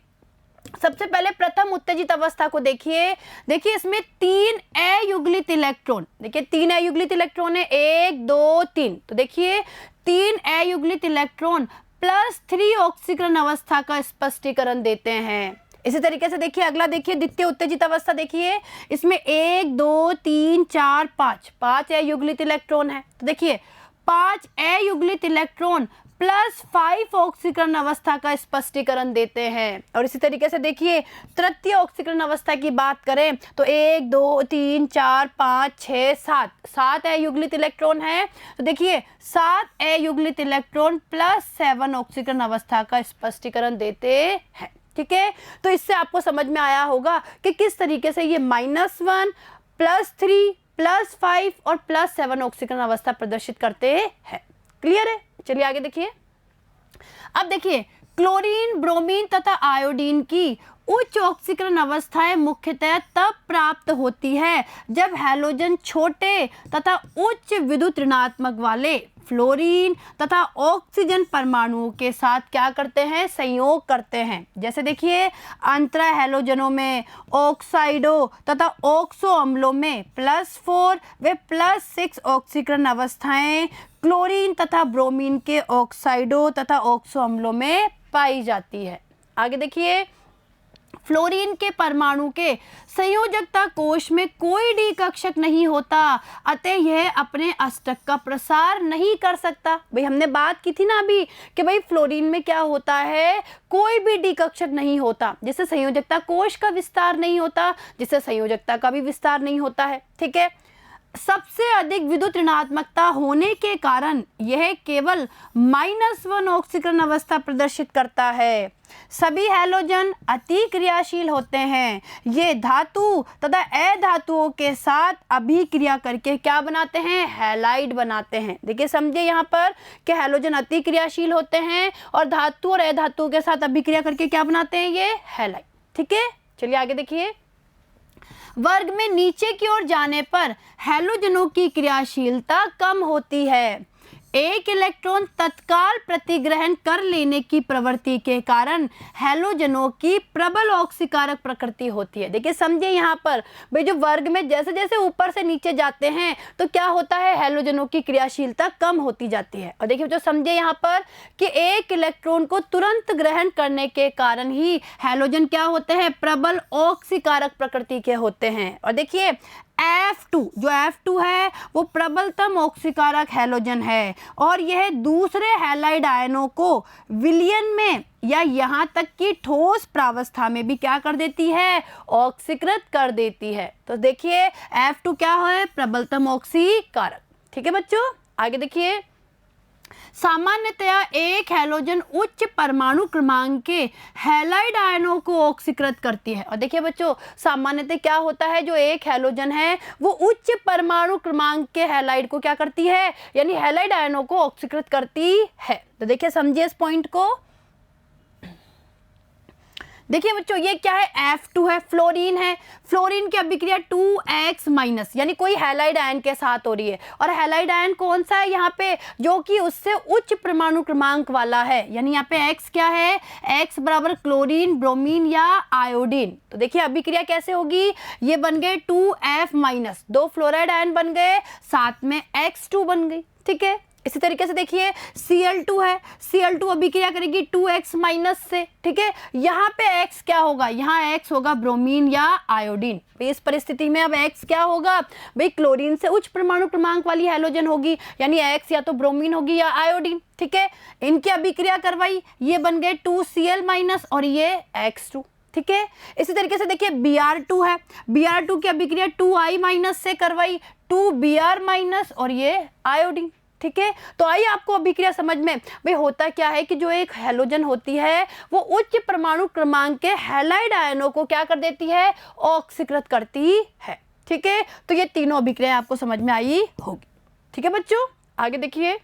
सबसे पहले प्रथम उत्तेजित अवस्था को देखिए। देखिए इसमें 3 अयुग्लित इलेक्ट्रॉन, देखिए 3 अयुग्लित इलेक्ट्रॉन है, 1 2 3। तो देखिए 3 अयुग्लित इलेक्ट्रॉन +3 ऑक्सीकरण अवस्था का स्पष्टीकरण देते हैं। इसी तरीके से देखिए अगला, देखिए द्वितीय उत्तेजित अवस्था, देखिए इसमें 1 2 3 4 5 अयुग्लित इलेक्ट्रॉन है। तो देखिए 5 अयुग्लित इलेक्ट्रॉन +5 ऑक्सीकरण अवस्था का स्पष्टीकरण देते हैं। और इसी तरीके से देखिए तृतीय ऑक्सीकरण अवस्था की बात करें तो 1 2 3 4 5 6 7 अयुग्लित इलेक्ट्रॉन है। तो देखिए 7 अयुग्लित इलेक्ट्रॉन +7 ऑक्सीकरण अवस्था का स्पष्टीकरण देते हैं। ठीक है, तो इससे आपको समझ में आया होगा कि किस तरीके से ये -1 +3 +5 और +7 ऑक्सीकरण अवस्था प्रदर्शित करते हैं। क्लियर है? चलिए आगे देखिए। अब देखिए क्लोरीन, ब्रोमीन तथा आयोडीन की उच्च ऑक्सीकरण अवस्थाएं मुख्यतः तब प्राप्त होती है जब हैलोजन छोटे तथा उच्च विद्युत ऋणात्मक वाले फ्लोरीन तथा ऑक्सीजन परमाणुओं के साथ क्या करते हैं, संयोग करते हैं। जैसे देखिए अंतरा हैलोजनों में, ऑक्साइडों तथा ऑक्सो अम्लों में +4 व +6 ऑक्सीकरण अवस्थाएं क्लोरीन तथा ब्रोमीन के ऑक्साइडों तथा ऑक्सो अम्लों में पाई जाती है। आगे देखिए, फ्लोरीन के परमाणु के संयोजकता कोश में कोई डी कक्षक नहीं होता, अतः यह अपने अष्टक का प्रसार नहीं कर सकता। भाई हमने बात की थी ना अभी कि भाई फ्लोरीन में क्या होता है, कोई भी डी कक्षक नहीं होता, जिससे संयोजकता कोश का विस्तार नहीं होता, जिससे संयोजकता का भी विस्तार नहीं होता है। ठीक है, सबसे अधिक विद्युत ऋणात्मकता होने के कारण यह केवल -1 ऑक्सीकरण अवस्था प्रदर्शित करता है। सभी हैलोजन अति क्रियाशील होते हैं। ये धातु तथा अधातुओं के साथ अभिक्रिया करके क्या बनाते हैं, हैलाइड बनाते हैं। देखिए समझे यहाँ पर कि हैलोजन अति क्रियाशील होते हैं और धातु और अधातुओं के साथ अभिक्रिया करके क्या बनाते हैं, ये हैलाइड। ठीक है, चलिए आगे देखिए। वर्ग में नीचे की ओर जाने पर हैलोजनों की क्रियाशीलता कम होती है। एक इलेक्ट्रॉन तत्काल प्रतिग्रहण कर लेने की प्रवृत्ति के कारण हैलोजनों की प्रबल ऑक्सीकारक प्रकृति होती है। देखिए समझे यहाँ पर भाई, जो वर्ग में जैसे जैसे ऊपर से नीचे जाते हैं तो क्या होता है, हैलोजनों की क्रियाशीलता कम होती जाती है। और देखिए जो समझे यहाँ पर कि एक इलेक्ट्रॉन को तुरंत ग्रहण करने के कारण ही हैलोजन क्या होते हैं, प्रबल ऑक्सीकारक प्रकृति के होते हैं। और देखिए F2, जो F2 है वो प्रबलतम ऑक्सीकारक हैलोजन है और यह दूसरे हैलाइड आयनों को विलयन में या यहाँ तक कि ठोस प्रावस्था में भी क्या कर देती है, ऑक्सीकृत कर देती है। तो देखिए F2 क्या है, प्रबलतम ऑक्सीकारक। ठीक है बच्चों, आगे देखिए। सामान्यतया एक हैलोजन उच्च परमाणु क्रमांक के हैलाइड आयनों को ऑक्सीकृत करती है। और देखिए बच्चों सामान्यतः क्या होता है, जो एक हैलोजन है वो उच्च परमाणु क्रमांक के हैलाइड को क्या करती है, यानी हैलाइड आयनों को ऑक्सीकृत करती है। तो देखिए समझिए इस पॉइंट को। देखिए बच्चों ये क्या है, F2 है, फ्लोरीन है। फ्लोरीन की अभिक्रिया 2X- यानी कोई हैलाइड आयन के साथ हो रही है और हैलाइड आयन कौन सा है यहाँ पे, जो कि उससे उच्च परमाणु क्रमांक वाला है। यानी यहाँ पे X क्या है, X बराबर क्लोरीन, ब्रोमीन या आयोडीन। तो देखिए अभिक्रिया कैसे होगी, ये बन गए 2F-, 2 फ्लोराइड आयन बन गए, साथ में X2 बन गई। ठीक है, इसी तरीके से देखिए Cl2 है, Cl2 अभिक्रिया करेगी 2X- से। ठीक है, यहाँ पे X क्या होगा, यहाँ X होगा ब्रोमीन या आयोडीन। इस परिस्थिति में अब X क्या होगा भाई, क्लोरीन से उच्च परमाणु क्रमांक वाली हैलोजन होगी, यानी X या तो ब्रोमीन होगी या आयोडीन। ठीक है, इनकी अभिक्रिया करवाई, ये बन गए 2Cl- और ये X2। ठीक है, इसी तरीके से देखिए Br2 है, Br2 की अभिक्रिया 2I- से करवाई, 2Br- और ये आयोडीन। ठीक है, तो आइए आपको अभिक्रिया समझ में। भाई होता क्या है कि जो एक हैलोजन होती है वो उच्च परमाणु क्रमांक के हैलाइड आयनों को क्या कर देती है, ऑक्सीकृत करती है। ठीक है, तो ये तीनों अभिक्रिया आपको समझ में आई होगी। ठीक है बच्चों, आगे देखिए।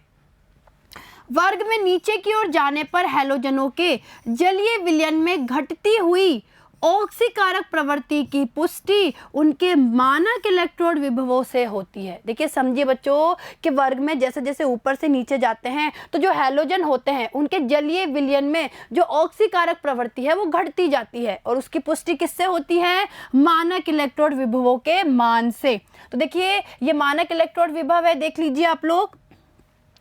वर्ग में नीचे की ओर जाने पर हैलोजनों के जलीय विलयन में घटती हुई ऑक्सीकारक प्रवृत्ति की पुष्टि उनके मानक इलेक्ट्रोड विभवों से होती है। देखिए समझिए बच्चों कि वर्ग में जैसे जैसे ऊपर से नीचे जाते हैं तो जो हैलोजन होते हैं उनके जलीय विलयन में जो ऑक्सीकारक प्रवृत्ति है वो घटती जाती है और उसकी पुष्टि किससे होती है, मानक इलेक्ट्रोड विभवों के मान से। तो देखिए ये मानक इलेक्ट्रोड विभव है, देख लीजिए आप लोग।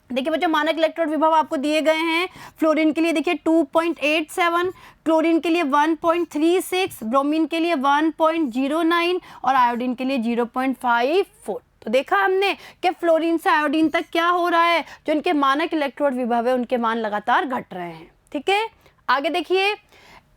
देखिए बच्चों मानक इलेक्ट्रोड विभव आपको दिए गए हैं। फ्लोरीन के लिए देखिए 2.87, क्लोरीन के लिए 1.36, ब्रोमीन के लिए 1.09 और आयोडीन के लिए 0.54। तो देखा हमने कि फ्लोरीन से आयोडीन तक क्या हो रहा है, जो इनके मानक इलेक्ट्रोड विभव है उनके मान लगातार घट रहे हैं। ठीक है, आगे देखिए।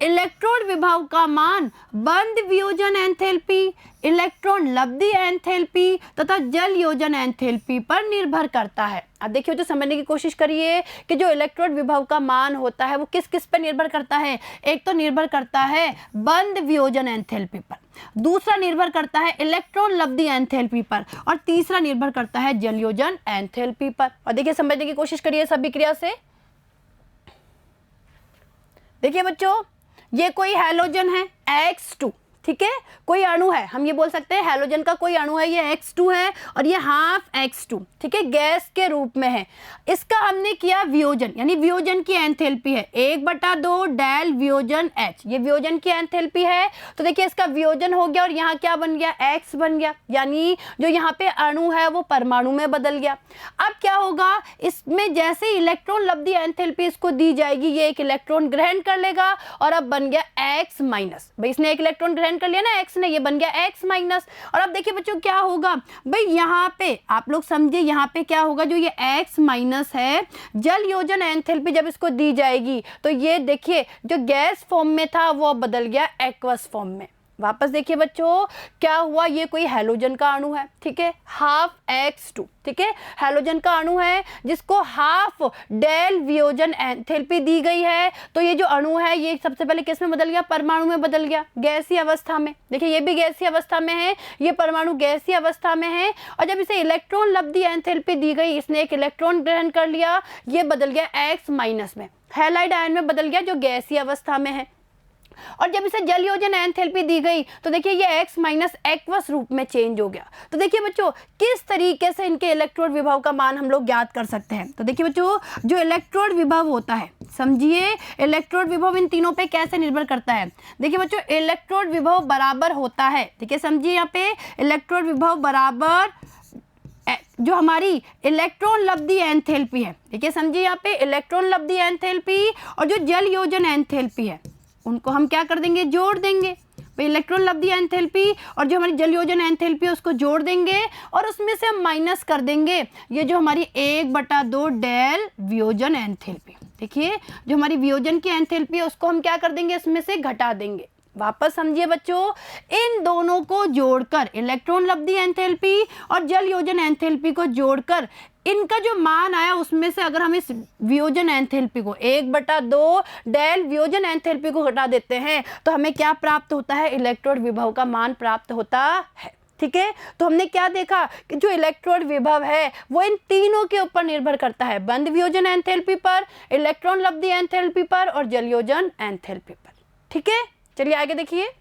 इलेक्ट्रोड विभव का मान बंध वियोजन एंथैल्पी, इलेक्ट्रॉन लब्धि एंथैल्पी तथा जल योजन एंथैल्पी पर निर्भर करता है। अब देखिए जो समझने की कोशिश करिए कि जो इलेक्ट्रोड विभव का मान होता है वो किस किस पर निर्भर करता है। एक तो निर्भर करता है बंध वियोजन एंथैल्पी पर, दूसरा निर्भर करता है इलेक्ट्रॉन लब्धि एंथैल्पी पर और तीसरा निर्भर करता है जल योजन एंथैल्पी पर। और देखिए समझने की कोशिश करिए सभी क्रिया से। देखिए बच्चों ये कोई हैलोजन है X2, ठीक है, कोई अणु है, हम ये बोल सकते हैं हैलोजन का कोई अणु है, ये X2 है और ये हाफ X2, ठीक है, गैस के रूप में है। इसका हमने किया वियोजन, यानी वियोजन की एंथैल्पी है 1/2 डेल वियोजन H, ये वियोजन की एंथैल्पी है। तो देखिए इसका वियोजन हो गया और यहाँ क्या बन गया, X बन गया, यानी जो यहाँ पे अणु है वो परमाणु में बदल गया। अब क्या होगा, इसमें जैसे इलेक्ट्रॉन लब्धि एंथैल्पी इसको दी जाएगी, ये एक इलेक्ट्रॉन ग्रहण कर लेगा और अब बन गया X माइनस, भाई इसने एक इलेक्ट्रॉन ग्रहण कर लिया ना X ने, ये बन गया X माइनस। और अब देखिए बच्चों क्या होगा, भाई यहाँ पे आप लोग समझिए, यहाँ पे क्या होगा, जो ये X माइनस है, जल योजन एंथैल्पी जब इसको दी जाएगी तो ये देखिए जो गैस फॉर्म में था वो बदल गया एक्वस फॉर्म में। वापस देखिए बच्चों क्या हुआ, ये कोई हैलोजन का अणु है, ठीक है, हाफ X2, ठीक है, हैलोजन का अणु है जिसको हाफ डेल वियोजन एंथैल्पी दी गई है। तो ये जो अणु है ये सबसे पहले किस में बदल गया, परमाणु में बदल गया, गैसीय अवस्था में। देखिए ये भी गैसीय अवस्था में है, ये परमाणु गैसीय अवस्था में है। और जब इसे इलेक्ट्रॉन लब्धि एंथैल्पी दी गई, इसने एक इलेक्ट्रॉन ग्रहण कर लिया, ये बदल गया X माइनस में, हैलाइड आयन में बदल गया जो गैसीय अवस्था में है। और जब इसे जल योजन एंथैल्पी दी गई तो देखिए ये X माइनस एक्वस रूप में चेंज हो गया। तो देखिए बच्चों किस तरीके से इनके इलेक्ट्रोड विभव का मान हम लोग ज्ञात कर सकते हैं। तो देखिए बच्चों जो इलेक्ट्रोड विभव होता है, समझिए इलेक्ट्रोड विभव इन तीनों पे कैसे निर्भर करता है। देखिए बच्चों इलेक्ट्रोड विभव बराबर होता है, देखिए समझिए यहाँ पे इलेक्ट्रोड विभव बराबर जो हमारी इलेक्ट्रॉन लब्धि एंथैल्पी है, देखिए समझिए यहाँ पे इलेक्ट्रॉन लब्धि एंथैल्पी और जो जल योजन एंथैल्पी है उनको हम क्या कर देंगे, जोड़ देंगे। भाई इलेक्ट्रॉन लब्धि एंथैल्पी और जो हमारी जल योजन एंथैल्पी है उसको जोड़ देंगे और उसमें से हम माइनस कर देंगे ये जो हमारी 1/2 डेल वियोजन एंथैल्पी। देखिए जो हमारी वियोजन की एंथैल्पी है उसको हम क्या कर देंगे, इसमें से घटा देंगे। वापस समझिए बच्चों, इन दोनों को जोड़कर इलेक्ट्रॉन लब्धि एंथैल्पी और जल योजन एंथैल्पी को जोड़कर इनका जो मान आया उसमें से अगर हम इस वियोजन एंथैल्पी को 1/2 डेल वियोजन एंथैल्पी को घटा देते हैं तो हमें क्या प्राप्त होता है, इलेक्ट्रोड विभव का मान प्राप्त होता है। ठीक है, तो हमने क्या देखा कि जो इलेक्ट्रोड विभव है वो इन तीनों के ऊपर निर्भर करता है, बंद वियोजन एंथैल्पी पर, इलेक्ट्रॉन लब्धि एंथैल्पी पर और जल योजन एंथैल्पी पर। ठीक है, चलिए आगे देखिए।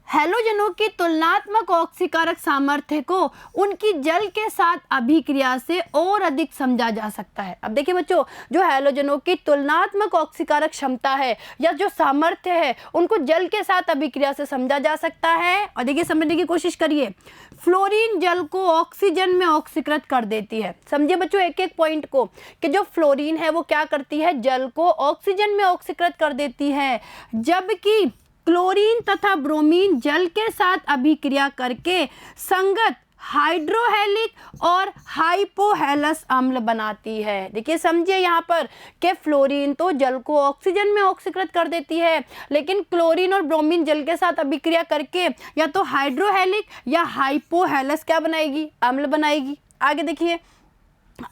हैलोजनों की तुलनात्मक ऑक्सीकारक सामर्थ्य को उनकी जल के साथ अभिक्रिया से और अधिक समझा जा सकता है। अब देखिए बच्चों जो हैलोजनों की तुलनात्मक ऑक्सीकारक क्षमता है या जो सामर्थ्य है उनको जल के साथ अभिक्रिया से समझा जा सकता है। और देखिए समझने की कोशिश करिए, फ्लोरीन जल को ऑक्सीजन में ऑक्सीकृत कर देती है। समझिए बच्चों एक एक पॉइंट को कि जो फ्लोरीन है वो क्या करती है, जल को ऑक्सीजन में ऑक्सीकृत कर देती है, जबकि क्लोरीन तथा ब्रोमीन जल के साथ अभिक्रिया करके संगत हाइड्रोहेलिक और हाइपोहेलस अम्ल बनाती है। देखिए समझिए यहाँ पर कि फ्लोरीन तो जल को ऑक्सीजन में ऑक्सीकृत कर देती है, लेकिन क्लोरीन और ब्रोमीन जल के साथ अभिक्रिया करके या तो हाइड्रोहेलिक या हाइपोहेलस क्या बनाएगी, अम्ल बनाएगी। आगे देखिए,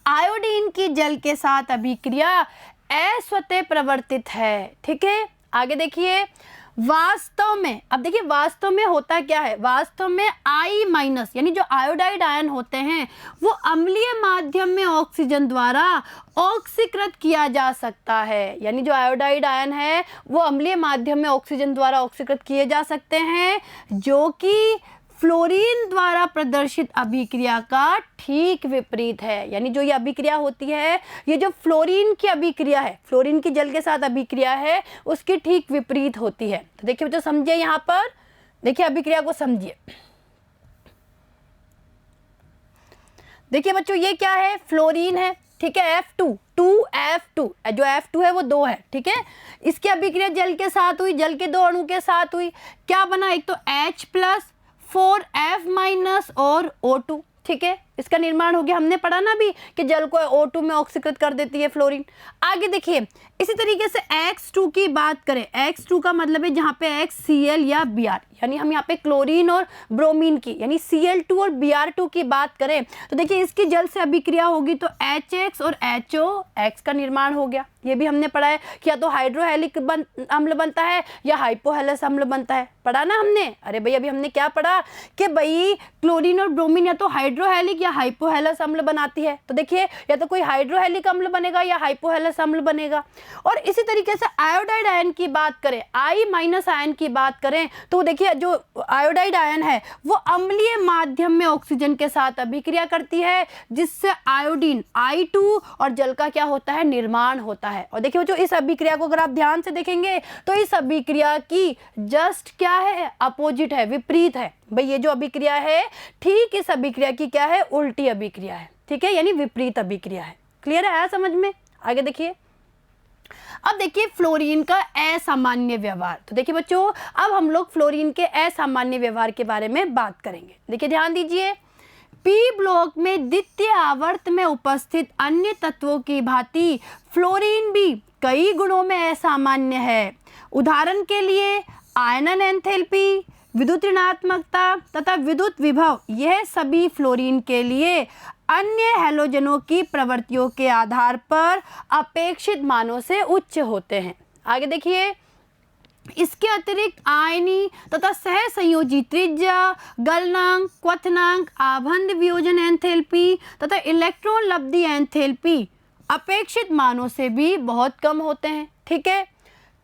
आयोडीन की जल के साथ अभिक्रिया अस्वतः प्रवर्तित है। ठीक है, आगे देखिए, वास्तव में, अब देखिए वास्तव में होता क्या है, वास्तव में I माइनस यानी जो आयोडाइड आयन होते हैं वो अम्लीय माध्यम में ऑक्सीजन द्वारा ऑक्सीकृत किया जा सकता है। यानी जो आयोडाइड आयन है वो अम्लीय माध्यम में ऑक्सीजन द्वारा ऑक्सीकृत किए जा सकते हैं, जो कि फ्लोरीन द्वारा प्रदर्शित अभिक्रिया का ठीक विपरीत है। यानी जो ये अभिक्रिया होती है, ये जो फ्लोरीन की अभिक्रिया है, फ्लोरीन की जल के साथ अभिक्रिया है, उसकी ठीक विपरीत होती है। तो देखिए बच्चों समझिए यहाँ पर, देखिए अभिक्रिया को समझिए। देखिए बच्चों ये क्या है, फ्लोरीन है, ठीक है, F2 2F2, जो F2 है वो 2 है। ठीक है, इसकी अभिक्रिया जल के साथ हुई, जल के दो अणु के साथ हुई, क्या बना, एक तो H+ 4F- और O2। ठीक है, इसका निर्माण हो गया, हमने पढ़ा ना अभी कि जल को O2 में ऑक्सीकृत कर देती है फ्लोरीन। आगे देखिए, इसी तरीके से X2 की बात करें, X2 का मतलब है जहाँ पे HCl या Br, यानी हम यहाँ पे क्लोरीन और ब्रोमीन की यानी Cl2 और Br2 की बात करें तो देखिए इसकी जल से अभिक्रिया होगी तो HX और HOX का निर्माण हो गया। ये भी हमने पढ़ा है कि या तो हाइड्रोहेलिक अम्ल बनता है या हाइपोहेलस अम्ल बनता है, पढ़ा ना हमने। अरे भाई अभी हमने क्या पढ़ा कि भाई क्लोरीन और ब्रोमीन या तो हाइड्रोहेलिक या हाइपोहेलस अम्ल बनाती है। तो देखिए या तो कोई हाइड्रोहेलिक अम्ल बनेगा या हाइपोहेलस अम्ल बनेगा। और इसी तरीके से आयोडाइड आयन की बात करें, I- आयन की बात करें, तो देखिए जो आयोडाइड आयन है वो अम्लीय माध्यम में ऑक्सीजन के साथ अभिक्रिया करती है, जिससे आयोडीन I2 और जल का क्या होता है, निर्माण होता है। और देखिए जो इस अभिक्रिया को अगर आप ध्यान से देखेंगे तो इस अभिक्रिया की जस्ट क्या है, अपोजिट है, विपरीत है। भाई ये जो अभिक्रिया है ठीक इस अभिक्रिया की क्या है, उल्टी अभिक्रिया है, ठीक है, यानी विपरीत अभिक्रिया है। क्लियर है, आया समझ में? आगे देखिए, अब देखिए फ्लोरीन का असामान्य व्यवहार। तो देखिए बच्चों अब हम लोग फ्लोरीन के असामान्य व्यवहार के बारे में बात करेंगे। देखिए ध्यान दीजिए, पी ब्लॉक में द्वितीय आवर्त में उपस्थित अन्य तत्वों की भांति फ्लोरीन भी कई गुणों में असामान्य है। उदाहरण के लिए आयनन एंथैल्पी, विद्युत ऋणात्मकता तथा विद्युत विभव, यह सभी फ्लोरीन के लिए अन्य हैलोजनों की प्रवृत्तियों के आधार पर अपेक्षित मानों से उच्च होते हैं। आगे देखिए, इसके अतिरिक्त आयनी तथा सह संयोजी त्रिज्या, गलनांक, क्वथनांक, आबंध वियोजन एंथैल्पी तथा इलेक्ट्रॉन लब्धि एंथैल्पी अपेक्षित मानों से भी बहुत कम होते हैं। ठीक है,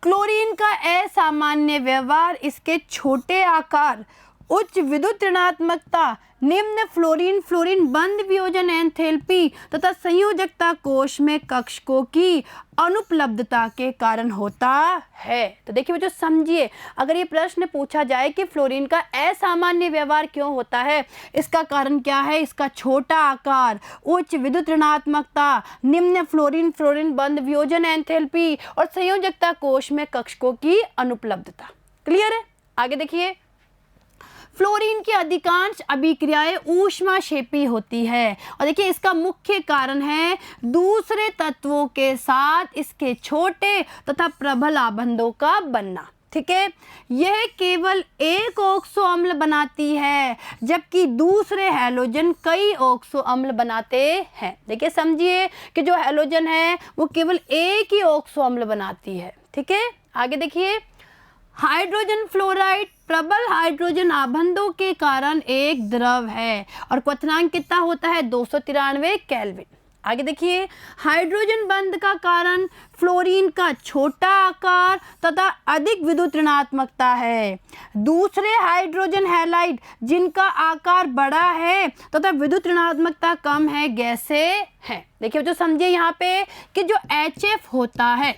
क्लोरीन का असामान्य व्यवहार इसके छोटे आकार, उच्च विद्युत ऋणात्मकता, निम्न फ्लोरीन फ्लोरीन बंध वियोजन एंथैल्पी तथा संयोजकता कोश में कक्षकों की अनुपलब्धता के कारण होता है। तो देखिए बच्चों समझिए, अगर ये प्रश्न पूछा जाए कि फ्लोरीन का असामान्य व्यवहार क्यों होता है, इसका कारण क्या है, इसका छोटा आकार, उच्च विद्युत ऋणात्मकता, निम्न फ्लोरीन फ्लोरीन बंध वियोजन एंथैल्पी और संयोजकता कोश में कक्षकों की अनुपलब्धता। क्लियर है? आगे देखिए, फ्लोरीन की अधिकांश अभिक्रियाएं ऊष्माक्षेपी होती है और देखिए इसका मुख्य कारण है दूसरे तत्वों के साथ इसके छोटे तथा प्रबल आबंधों का बनना। ठीक है, यह केवल एक ऑक्सो अम्ल बनाती है जबकि दूसरे हैलोजन कई ऑक्सो अम्ल बनाते हैं। देखिए समझिए कि जो हैलोजन है वो केवल एक ही ऑक्सो अम्ल बनाती है। ठीक है, आगे देखिए, हाइड्रोजन फ्लोराइड प्रबल हाइड्रोजन आबंधों के कारण एक द्रव है और क्वथनांक कितना होता है, 293 केल्विन। आगे देखिए, हाइड्रोजन बंध का कारण फ्लोरीन का छोटा आकार तथा अधिक विद्युत ऋणात्मकता है। दूसरे हाइड्रोजन हैलाइड जिनका आकार बड़ा है तथा विद्युत ऋणात्मकता कम है, गैसें हैं। देखिए जो समझिए यहाँ पे कि जो HF होता है,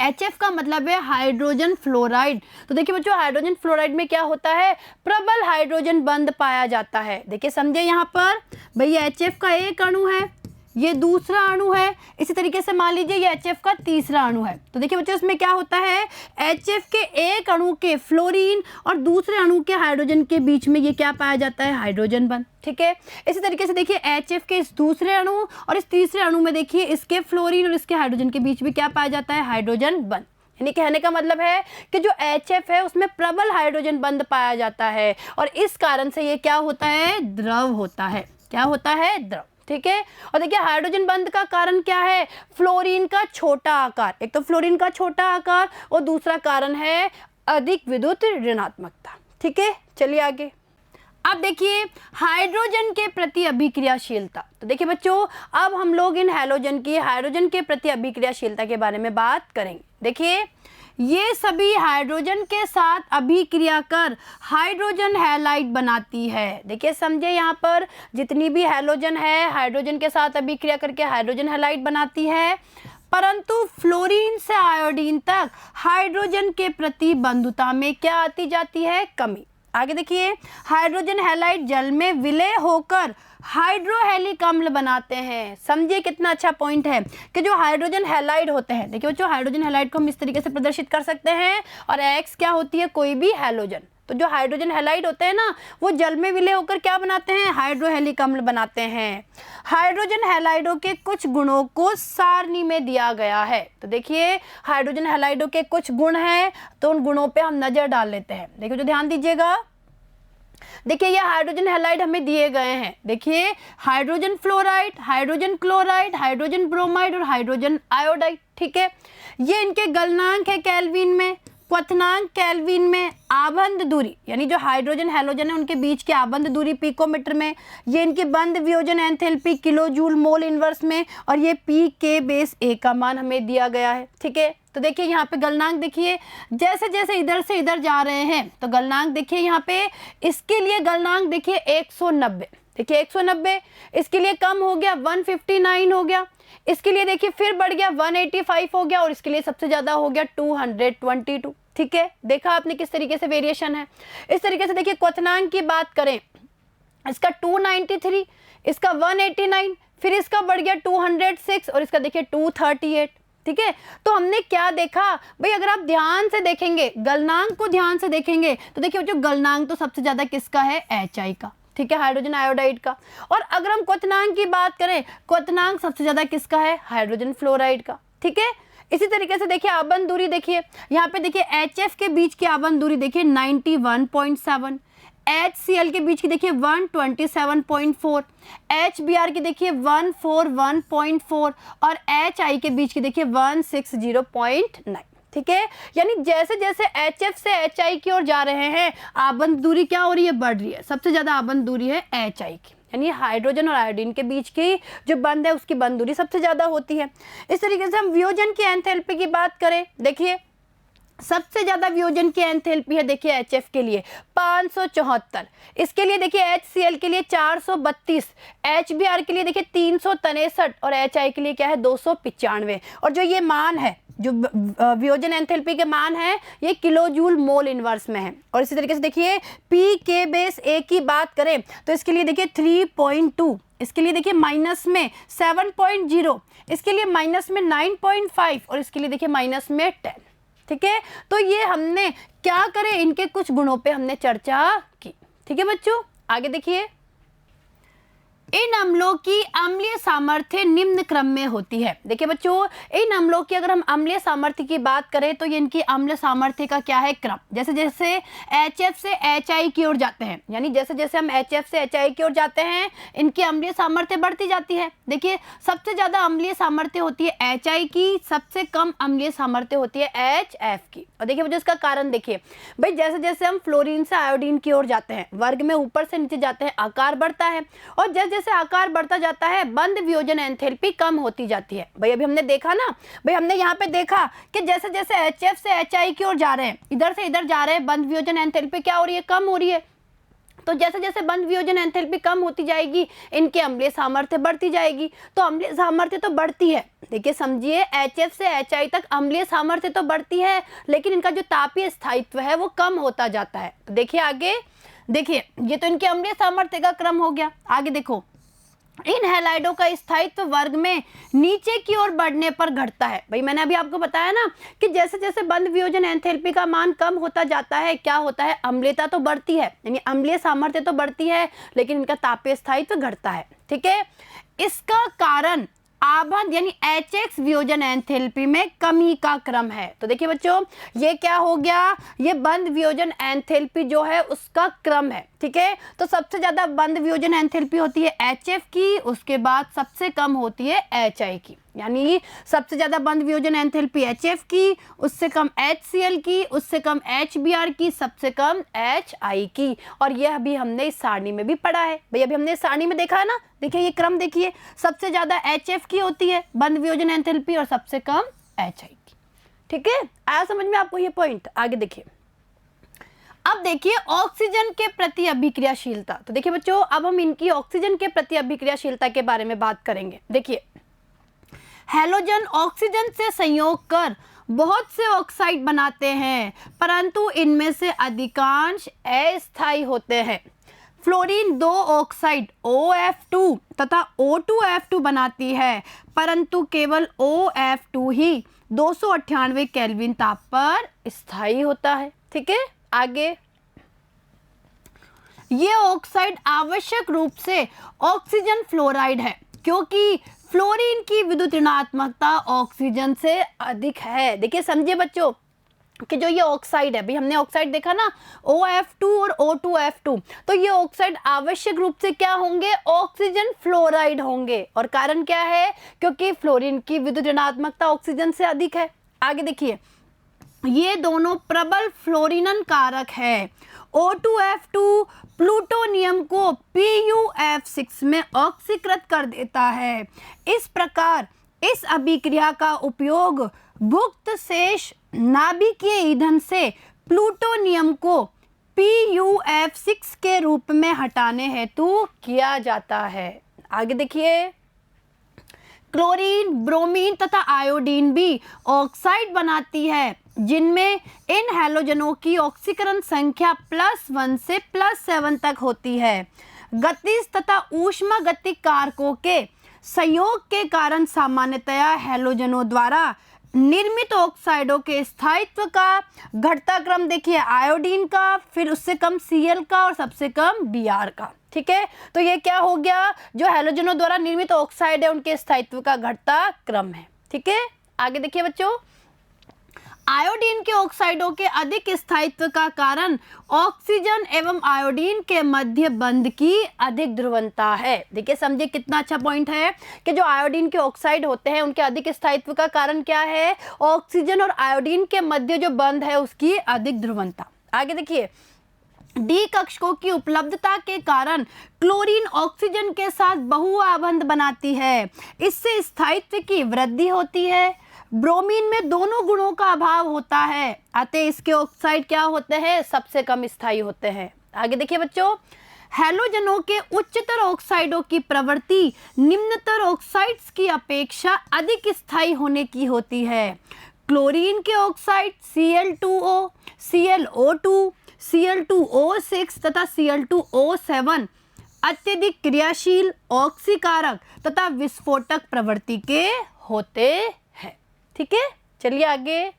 HF का मतलब है हाइड्रोजन फ्लोराइड। तो देखिए बच्चों हाइड्रोजन फ्लोराइड में क्या होता है, प्रबल हाइड्रोजन बंध पाया जाता है। देखिए समझिए यहाँ पर भैया HF का एक अणु है, ये दूसरा अणु है, इसी तरीके से मान लीजिए ये HF का तीसरा अणु है। तो देखिए बच्चों इसमें क्या होता है, HF के एक अणु के फ्लोरीन और दूसरे अणु के हाइड्रोजन के बीच में ये क्या पाया जाता है, हाइड्रोजन बंध। ठीक है, इसी तरीके से देखिए HF के इस दूसरे अणु और इस तीसरे अणु में देखिए इसके फ्लोरीन और इसके हाइड्रोजन के बीच में क्या पाया जाता है, हाइड्रोजन बंध। यानी कहने का मतलब है कि जो HF है उसमें प्रबल हाइड्रोजन बंध पाया जाता है और इस कारण से ये क्या होता है, द्रव होता है। क्या होता है, द्रव। ठीक है, और देखिए हाइड्रोजन बंध का कारण क्या है, फ्लोरीन का छोटा आकार। एक तो फ्लोरीन का छोटा आकार और दूसरा कारण है अधिक विद्युत ऋणात्मकता। ठीक है, चलिए आगे। अब देखिए हाइड्रोजन के प्रति अभिक्रियाशीलता। तो देखिए बच्चों अब हम लोग इन हैलोजन की हाइड्रोजन के प्रति अभिक्रियाशीलता के बारे में बात करेंगे। देखिए ये सभी हाइड्रोजन के साथ अभिक्रिया कर हाइड्रोजन हैलाइड बनाती है। देखिए समझे यहाँ पर जितनी भी हैलोजन है हाइड्रोजन के साथ अभिक्रिया करके हाइड्रोजन हैलाइड बनाती है, परंतु फ्लोरीन से आयोडीन तक हाइड्रोजन के प्रति बंधुता में क्या आती जाती है, कमी। आगे देखिए, हाइड्रोजन हैलाइड जल में विलय होकर हाइड्रोहेलिक अम्ल बनाते हैं। समझिए कितना अच्छा पॉइंट है कि जो हाइड्रोजन हैलाइड होते हैं, देखिए बच्चों हाइड्रोजन हैलाइड को हम इस तरीके से प्रदर्शित कर सकते हैं और X क्या होती है, कोई भी हैलोजन। तो जो हाइड्रोजन हैलाइड होते हैं ना वो जल में विलय होकर क्या बनाते हैं, हाइड्रोहेलिक अम्ल बनाते हैं। हाइड्रोजन हैलाइडों के कुछ गुणों को सारणी में दिया गया है। तो देखिए हाइड्रोजन हैलाइडों के कुछ गुण हैं तो उन गुणों पे हम नजर डाल लेते हैं। देखिए जो ध्यान दीजिएगा, देखिए ये हाइड्रोजन हैलाइड हमें दिए गए हैं। देखिए hydrogen fluoride, hydrogen chloride, hydrogen bromide और हाइड्रोजन आयोडाइड। ठीक है, ये इनके गलनांक है केल्विन में। क्वथनांक केल्विन में, आबंध दूरी यानी जो हाइड्रोजन हैलोजन है उनके बीच की आबंध दूरी पिकोमीटर में, ये इनकी बंध वियोजन enthalpy kilo joule mole inverse में, और ये पी के बेस ए का मान हमें दिया गया है। ठीक है, तो देखिए यहाँ पे गलनांक देखिए, जैसे जैसे इधर से इधर जा रहे हैं तो गलनांक देखिए यहाँ पे, इसके लिए गलनांक देखिए 190, देखिए 190, इसके लिए कम हो गया 159 हो गया, इसके लिए देखिए फिर बढ़ गया 185 हो गया, और इसके लिए सबसे ज्यादा हो गया 222। ठीक है, देखा आपने किस तरीके से वेरिएशन है। इस तरीके से देखिए क्वथनांक की बात करें, इसका 293, इसका 189, फिर इसका बढ़ गया 206, और इसका देखिए 238। ठीक है, तो हमने क्या देखा भाई, अगर आप ध्यान से देखेंगे, गलनांक को ध्यान से देखेंगे तो देखिए जो गलनांक तो सबसे ज्यादा किसका है, HI का। ठीक है, हाइड्रोजन आयोडाइड का। और अगर हम क्वथनांक की बात करें, क्वथनांक सबसे ज्यादा किसका है, हाइड्रोजन फ्लोराइड का। ठीक है, इसी तरीके से देखिए आबंध दूरी, देखिए यहाँ पे देखिए HF के बीच की आबंध दूरी देखिए 91.7, HCl के बीच की देखिए 127.4, HBr की देखिए 141.4, और HI के बीच की देखिए 160.9। ठीक है, यानी जैसे जैसे HF से HI की ओर जा रहे हैं, आबंध दूरी क्या हो रही है, बढ़ रही है। सबसे ज्यादा आबंध दूरी है HI की, यानी हाइड्रोजन और आयोडीन के बीच की जो बंध है उसकी बंध दूरी सबसे ज्यादा होती है। इस तरीके से हम वियोजन की एंथैल्पी की बात करें, देखिए सबसे ज्यादा वियोजन की एंथैल्पी है देखिए HF के लिए 574, इसके लिए देखिए HCl के लिए 432, HBr के लिए देखिए 363, और HI के लिए क्या है 295। और जो ये मान है, जो वियोजन एंथैल्पी के मान है, ये किलो जूल मोल इनवर्स में है। और इसी तरीके से देखिए पी के बेस ए की बात करें तो इसके लिए देखिए 3.2, इसके लिए देखिए माइनस में 7.0, इसके लिए माइनस में 9.5, और इसके लिए देखिए माइनस में 10। ठीक है, तो ये हमने क्या करें, इनके कुछ गुणों पे हमने चर्चा की। ठीक है बच्चों, आगे देखिए, इन अम्लों की अम्लीय सामर्थ्य निम्न क्रम में होती है। देखिए बच्चों, इन अम्लों की अगर हम अम्लीय सामर्थ्य की बात करें तो ये इनकी अम्ल सामर्थ्य का क्या है, क्रम। जैसे जैसे HF से HI की ओर जाते हैं, यानी जैसे जैसे हम HF से HI की ओर जाते हैं, इनकी अम्लीय सामर्थ्य बढ़ती जाती है। देखिए सबसे ज्यादा अम्लीय सामर्थ्य होती है HI की, सबसे कम अम्लीय सामर्थ्य होती है HF की। और देखिए बच्चों, इसका कारण देखिए भाई, जैसे जैसे हम फ्लोरीन से आयोडीन की ओर जाते हैं, वर्ग में ऊपर से नीचे जाते हैं, आकार बढ़ता है, और जैसे जैसे आकार बढ़ता जाता है बंध वियोजन एंथैल्पी कम होती जाती है। भाई अभी हमने देखा ना, भाई हमने यहाँ पे देखा कि जैसे जैसे HF से HI की ओर जा रहे हैं, इधर से इधर जा रहे हैं, बंध वियोजन एंथैल्पी क्या हो रही है, कम हो रही है। तो जैसे जैसे बंध वियोजन एंथैल्पी कम होती जाएगी, इनकी अम्लीय सामर्थ्य बढ़ती जाएगी। तो अम्लीय सामर्थ्य तो बढ़ती है, देखिए समझिए HF से HI तक अम्लीय सामर्थ्य तो बढ़ती है, लेकिन इनका जो तापीय स्थायित्व है वो कम होता जाता है। तो देखिए आगे, देखिए ये तो इनके अम्लीय सामर्थ्य का क्रम हो गया। आगे देखो, इन हैलाइडों का स्थायित्व वर्ग में नीचे की ओर बढ़ने पर घटता है। भाई मैंने अभी आपको बताया ना कि जैसे जैसे बंध वियोजन एंथैल्पी का मान कम होता जाता है, क्या होता है, अम्लीयता तो बढ़ती है, यानी अम्लीय सामर्थ्य तो बढ़ती है, लेकिन इनका तापीय स्थायित्व घटता है। ठीक है, इसका कारण आबंध यानी HX वियोजन एंथैल्पी में कमी का क्रम है। तो देखिए बच्चों, ये क्या हो गया, ये बंध वियोजन एंथैल्पी जो है उसका क्रम है। ठीक है, तो सबसे ज्यादा बंध वियोजन एंथैल्पी होती है HF की, उसके बाद सबसे कम होती है HI की, यानी सबसे ज्यादा बंध वियोजन एंथैल्पी HF की, उससे कम HCl की, उससे कम HBr की, सबसे कम HI की। और यह अभी हमने इस सारणी में भी पढ़ा है। भाई अभी हमने इस सारणी में देखा है ना, देखिए ये क्रम देखिए, सबसे ज्यादा HF की होती है बंध वियोजन एंथैल्पी, और सबसे कम HI की। ठीक है, आया समझ में आपको ये पॉइंट। आगे देखिए, अब देखिए ऑक्सीजन के प्रति अभिक्रियाशीलता। तो देखिए बच्चों, अब हम इनकी ऑक्सीजन के प्रति अभिक्रियाशीलता के बारे में बात करेंगे। देखिए, हैलोजन ऑक्सीजन से संयोग कर बहुत से ऑक्साइड बनाते हैं, परंतु इनमें से अधिकांश अस्थायी होते हैं। फ्लोरीन 2 ऑक्साइड OF2 तथा O2F2 बनाती है, परंतु केवल OF2 ही 298 केल्विन ताप पर स्थायी होता है। ठीक है, आगे, ये ऑक्साइड आवश्यक रूप से ऑक्सीजन फ्लोराइड है, क्योंकि फ्लोरीन की विद्युत ऋणात्मकता ऑक्सीजन से अधिक है। देखिए समझिए बच्चों कि जो ये ऑक्साइड है, भाई हमने ऑक्साइड देखा ना OF2 और O2F2, तो ये ऑक्साइड आवश्यक रूप से क्या होंगे, ऑक्सीजन फ्लोराइड होंगे। और कारण क्या है, क्योंकि फ्लोरीन की विद्युत ऋणात्मकता ऑक्सीजन से अधिक है। आगे देखिए, ये दोनों प्रबल फ्लोरीनन कारक है। O2F2 प्लूटोनियम को PuF6 में ऑक्सीकृत कर देता है। इस प्रकार इस अभिक्रिया का उपयोग भुक्त शेष नाभिकीय ईंधन से प्लूटोनियम को PuF6 के रूप में हटाने हेतु किया जाता है। आगे देखिए, क्लोरीन, ब्रोमीन तथा आयोडीन भी ऑक्साइड बनाती है, जिनमें इन हैलोजनों की ऑक्सीकरण संख्या +1 से +7 तक होती है। गतिज तथा ऊष्मागतिक कारकों के संयोग के कारण सामान्यतया हैलोजनों द्वारा निर्मित ऑक्साइडों के स्थायित्व का घटता क्रम देखिए आयोडीन का, फिर उससे कम Cl का और सबसे कम Br का। ठीक है, तो ये क्या हो गया, जो हैलोजनों द्वारा निर्मित ऑक्साइड है उनके स्थायित्व का घटता क्रम है। ठीक है, आगे देखिए बच्चों, आयोडीन के ऑक्साइडों के अधिक स्थायित्व का कारण ऑक्सीजन एवं आयोडीन के मध्य बंध की अधिक ध्रुवणता है। देखिए समझे कितना अच्छा पॉइंट है कि जो आयोडीन के ऑक्साइड होते हैं उनके अधिक स्थायित्व का कारण क्या है, ऑक्सीजन और आयोडीन के मध्य जो बंध है उसकी अधिक ध्रुवणता। आगे देखिए, डी कक्षकों की उपलब्धता के कारण क्लोरीन ऑक्सीजन के साथ बहुआबंध बनाती है, इससे स्थायित्व की वृद्धि होती है। ब्रोमीन में दोनों गुणों का अभाव होता है, अतः इसके ऑक्साइड क्या होते हैं, सबसे कम स्थायी होते हैं। आगे देखिए बच्चों, हैलोजनों के उच्चतर ऑक्साइडों की प्रवृत्ति निम्नतर ऑक्साइड्स की अपेक्षा अधिक स्थायी होने की होती है। क्लोरीन के ऑक्साइड Cl2O, ClO2, Cl2O6 तथा Cl2O7 अत्यधिक क्रियाशील, ऑक्सीकारक तथा विस्फोटक प्रवृत्ति के होते हैं। ठीक है, चलिए आगे।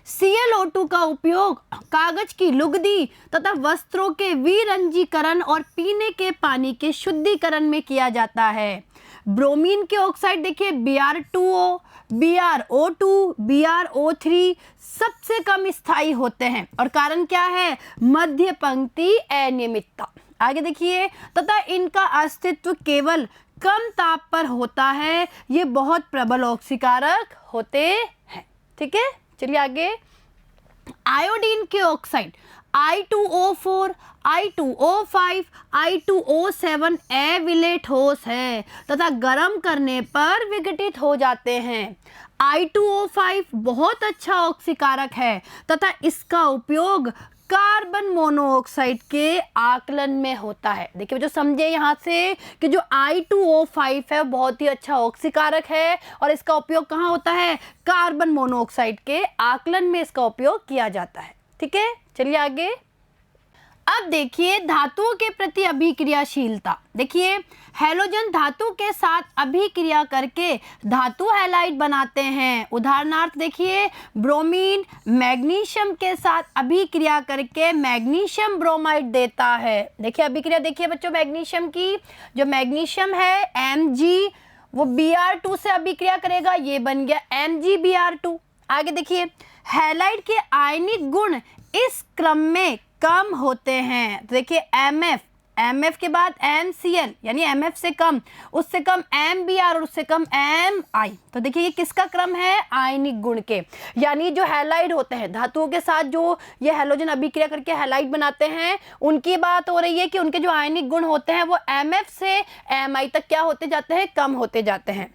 ClO2 का उपयोग कागज की लुगदी तथा वस्त्रों के विरंजीकरण और पीने के पानी के शुद्धिकरण में किया जाता है। ब्रोमीन के ऑक्साइड देखिए Br2O, BrO2, BrO3 सबसे कम स्थायी होते हैं और कारण क्या है, मध्य पंक्ति अनियमितता। आगे देखिए, तथा इनका अस्तित्व केवल कम ताप पर होता है, ये बहुत प्रबल ऑक्सीकारक होते हैं। ठीक है, चलिए आगे। आयोडीन के ऑक्साइड I2O4, I2O5, I2O7 अविलेय ठोस है तथा गर्म करने पर विघटित हो जाते हैं। I2O5 बहुत अच्छा ऑक्सीकारक है तथा इसका उपयोग कार्बन मोनोऑक्साइड के आकलन में होता है। देखिए जो समझे यहाँ से कि जो I2O5 है बहुत ही अच्छा ऑक्सीकारक है और इसका उपयोग कहाँ होता है, कार्बन मोनोऑक्साइड के आकलन में इसका उपयोग किया जाता है। ठीक है, चलिए आगे। अब देखिए धातुओं के प्रति अभिक्रियाशीलता। देखिए हैलोजन धातु के साथ अभिक्रिया करके धातु हैलाइड बनाते हैं। उदाहरणार्थ देखिए ब्रोमीन मैग्नीशियम के साथ अभिक्रिया करके मैग्नीशियम ब्रोमाइड देता है। देखिए अभिक्रिया देखिए बच्चों मैग्नीशियम की, जो मैग्नीशियम है Mg वो Br2 से अभिक्रिया करेगा, ये बन गया MgBr2। आगे देखिए हैलाइड के आयनिक गुण इस क्रम में कम होते हैं। तो देखिए MF के बाद MCl यानी MF से कम, उससे कम MBr और उससे कम Mi। तो देखिए ये किसका क्रम है, आयनिक गुण के। यानी जो हैलाइड होते हैं धातुओं के साथ जो ये हैलोजन अभिक्रिया करके हैलाइड बनाते हैं उनकी बात हो रही है कि उनके जो आयनिक गुण होते हैं वो MF से Mi तक क्या होते जाते हैं, कम होते जाते हैं।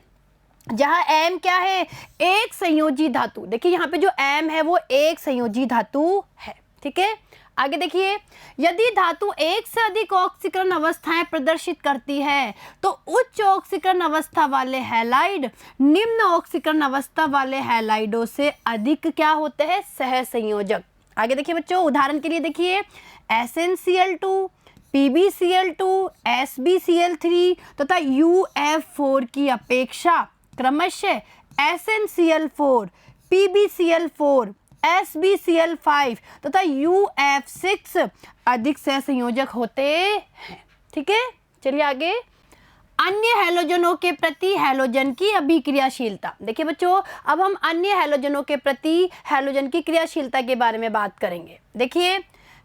जहाँ M क्या है, एक संयोजी धातु। देखिए यहाँ पे जो M है वो एक संयोजी धातु है। ठीक है, आगे देखिए यदि धातु एक से अधिक ऑक्सीकरण अवस्थाएं प्रदर्शित करती है तो उच्च ऑक्सीकरण अवस्था वाले हैलाइड निम्न ऑक्सीकरण अवस्था वाले हैलाइडों से अधिक क्या होते हैं, सहसंयोजक। आगे देखिए बच्चों उदाहरण के लिए देखिए SnCl2, PbCl2, SbCl3 तथा UF4 की अपेक्षा क्रमशः SnCl4, PbCl4, SbCl5 तथा UF6 अधिक सहसंयोजक होते हैं। ठीक है, चलिए आगे। अन्य हैलोजनों के प्रति हैलोजन की अभिक्रियाशीलता। देखिए बच्चों अब हम अन्य हैलोजनों के प्रति हैलोजन की क्रियाशीलता के बारे में बात करेंगे। देखिए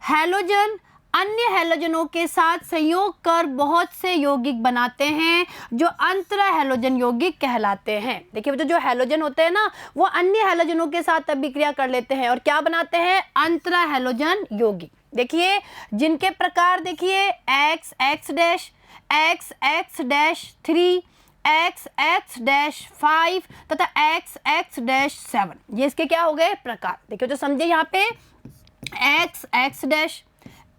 हैलोजन अन्य हैलोजनों के साथ संयोग कर बहुत से यौगिक बनाते हैं जो अंतरा हैलोजन यौगिक कहलाते हैं। देखिए बच्चों, जो हैलोजन होते हैं ना, वो अन्य हैलोजनों के साथ अभिक्रिया कर लेते हैं और क्या बनाते हैं, अंतरा हैलोजन यौगिक। देखिए जिनके प्रकार देखिए x x dash, x x dash 3, x x dash 5 तथा एक्स एक्स डैश 7, ये इसके क्या हो गए, प्रकार। देखिए जो समझे यहाँ पे x x dash,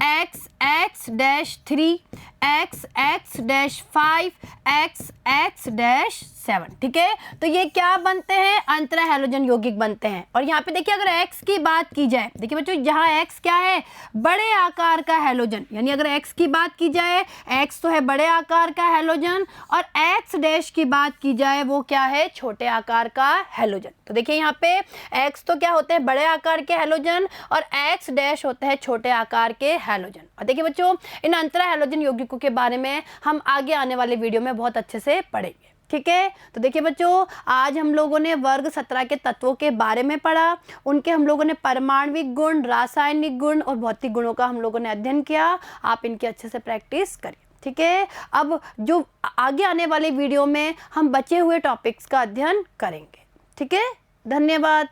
x x dash 3, x x dash 5, x x dash 7, ठीक है। तो ये क्या बनते हैं, अंतरा हैलोजन यौगिक बनते हैं। और यहाँ पे देखिए अगर x की बात की जाए, देखिए बच्चों जहाँ x क्या है, बड़े आकार का हैलोजन, यानी अगर x की बात की जाए, x तो है बड़े आकार का हैलोजन, और x डैश की बात की जाए वो क्या है, छोटे आकार का हैलोजन। तो देखिए यहाँ पे x तो क्या होते हैं, बड़े आकार के हैलोजन, और x डैश होते हैं छोटे आकार के हैलोजन। और देखिए बच्चों इन अंतरा हैलोजन यौगिकों के बारे में हम आगे आने वाले वीडियो में बहुत अच्छे से पढ़ेंगे, ठीक है। तो देखिए बच्चों आज हम लोगों ने वर्ग 17 के तत्वों के बारे में पढ़ा, उनके हम लोगों ने परमाणविक गुण, रासायनिक गुण और भौतिक गुणों का हम लोगों ने अध्ययन किया। आप इनकी अच्छे से प्रैक्टिस करिए, ठीक है। अब जो आगे आने वाले वीडियो में हम बचे हुए टॉपिक्स का अध्ययन करेंगे, ठीक है। धन्यवाद।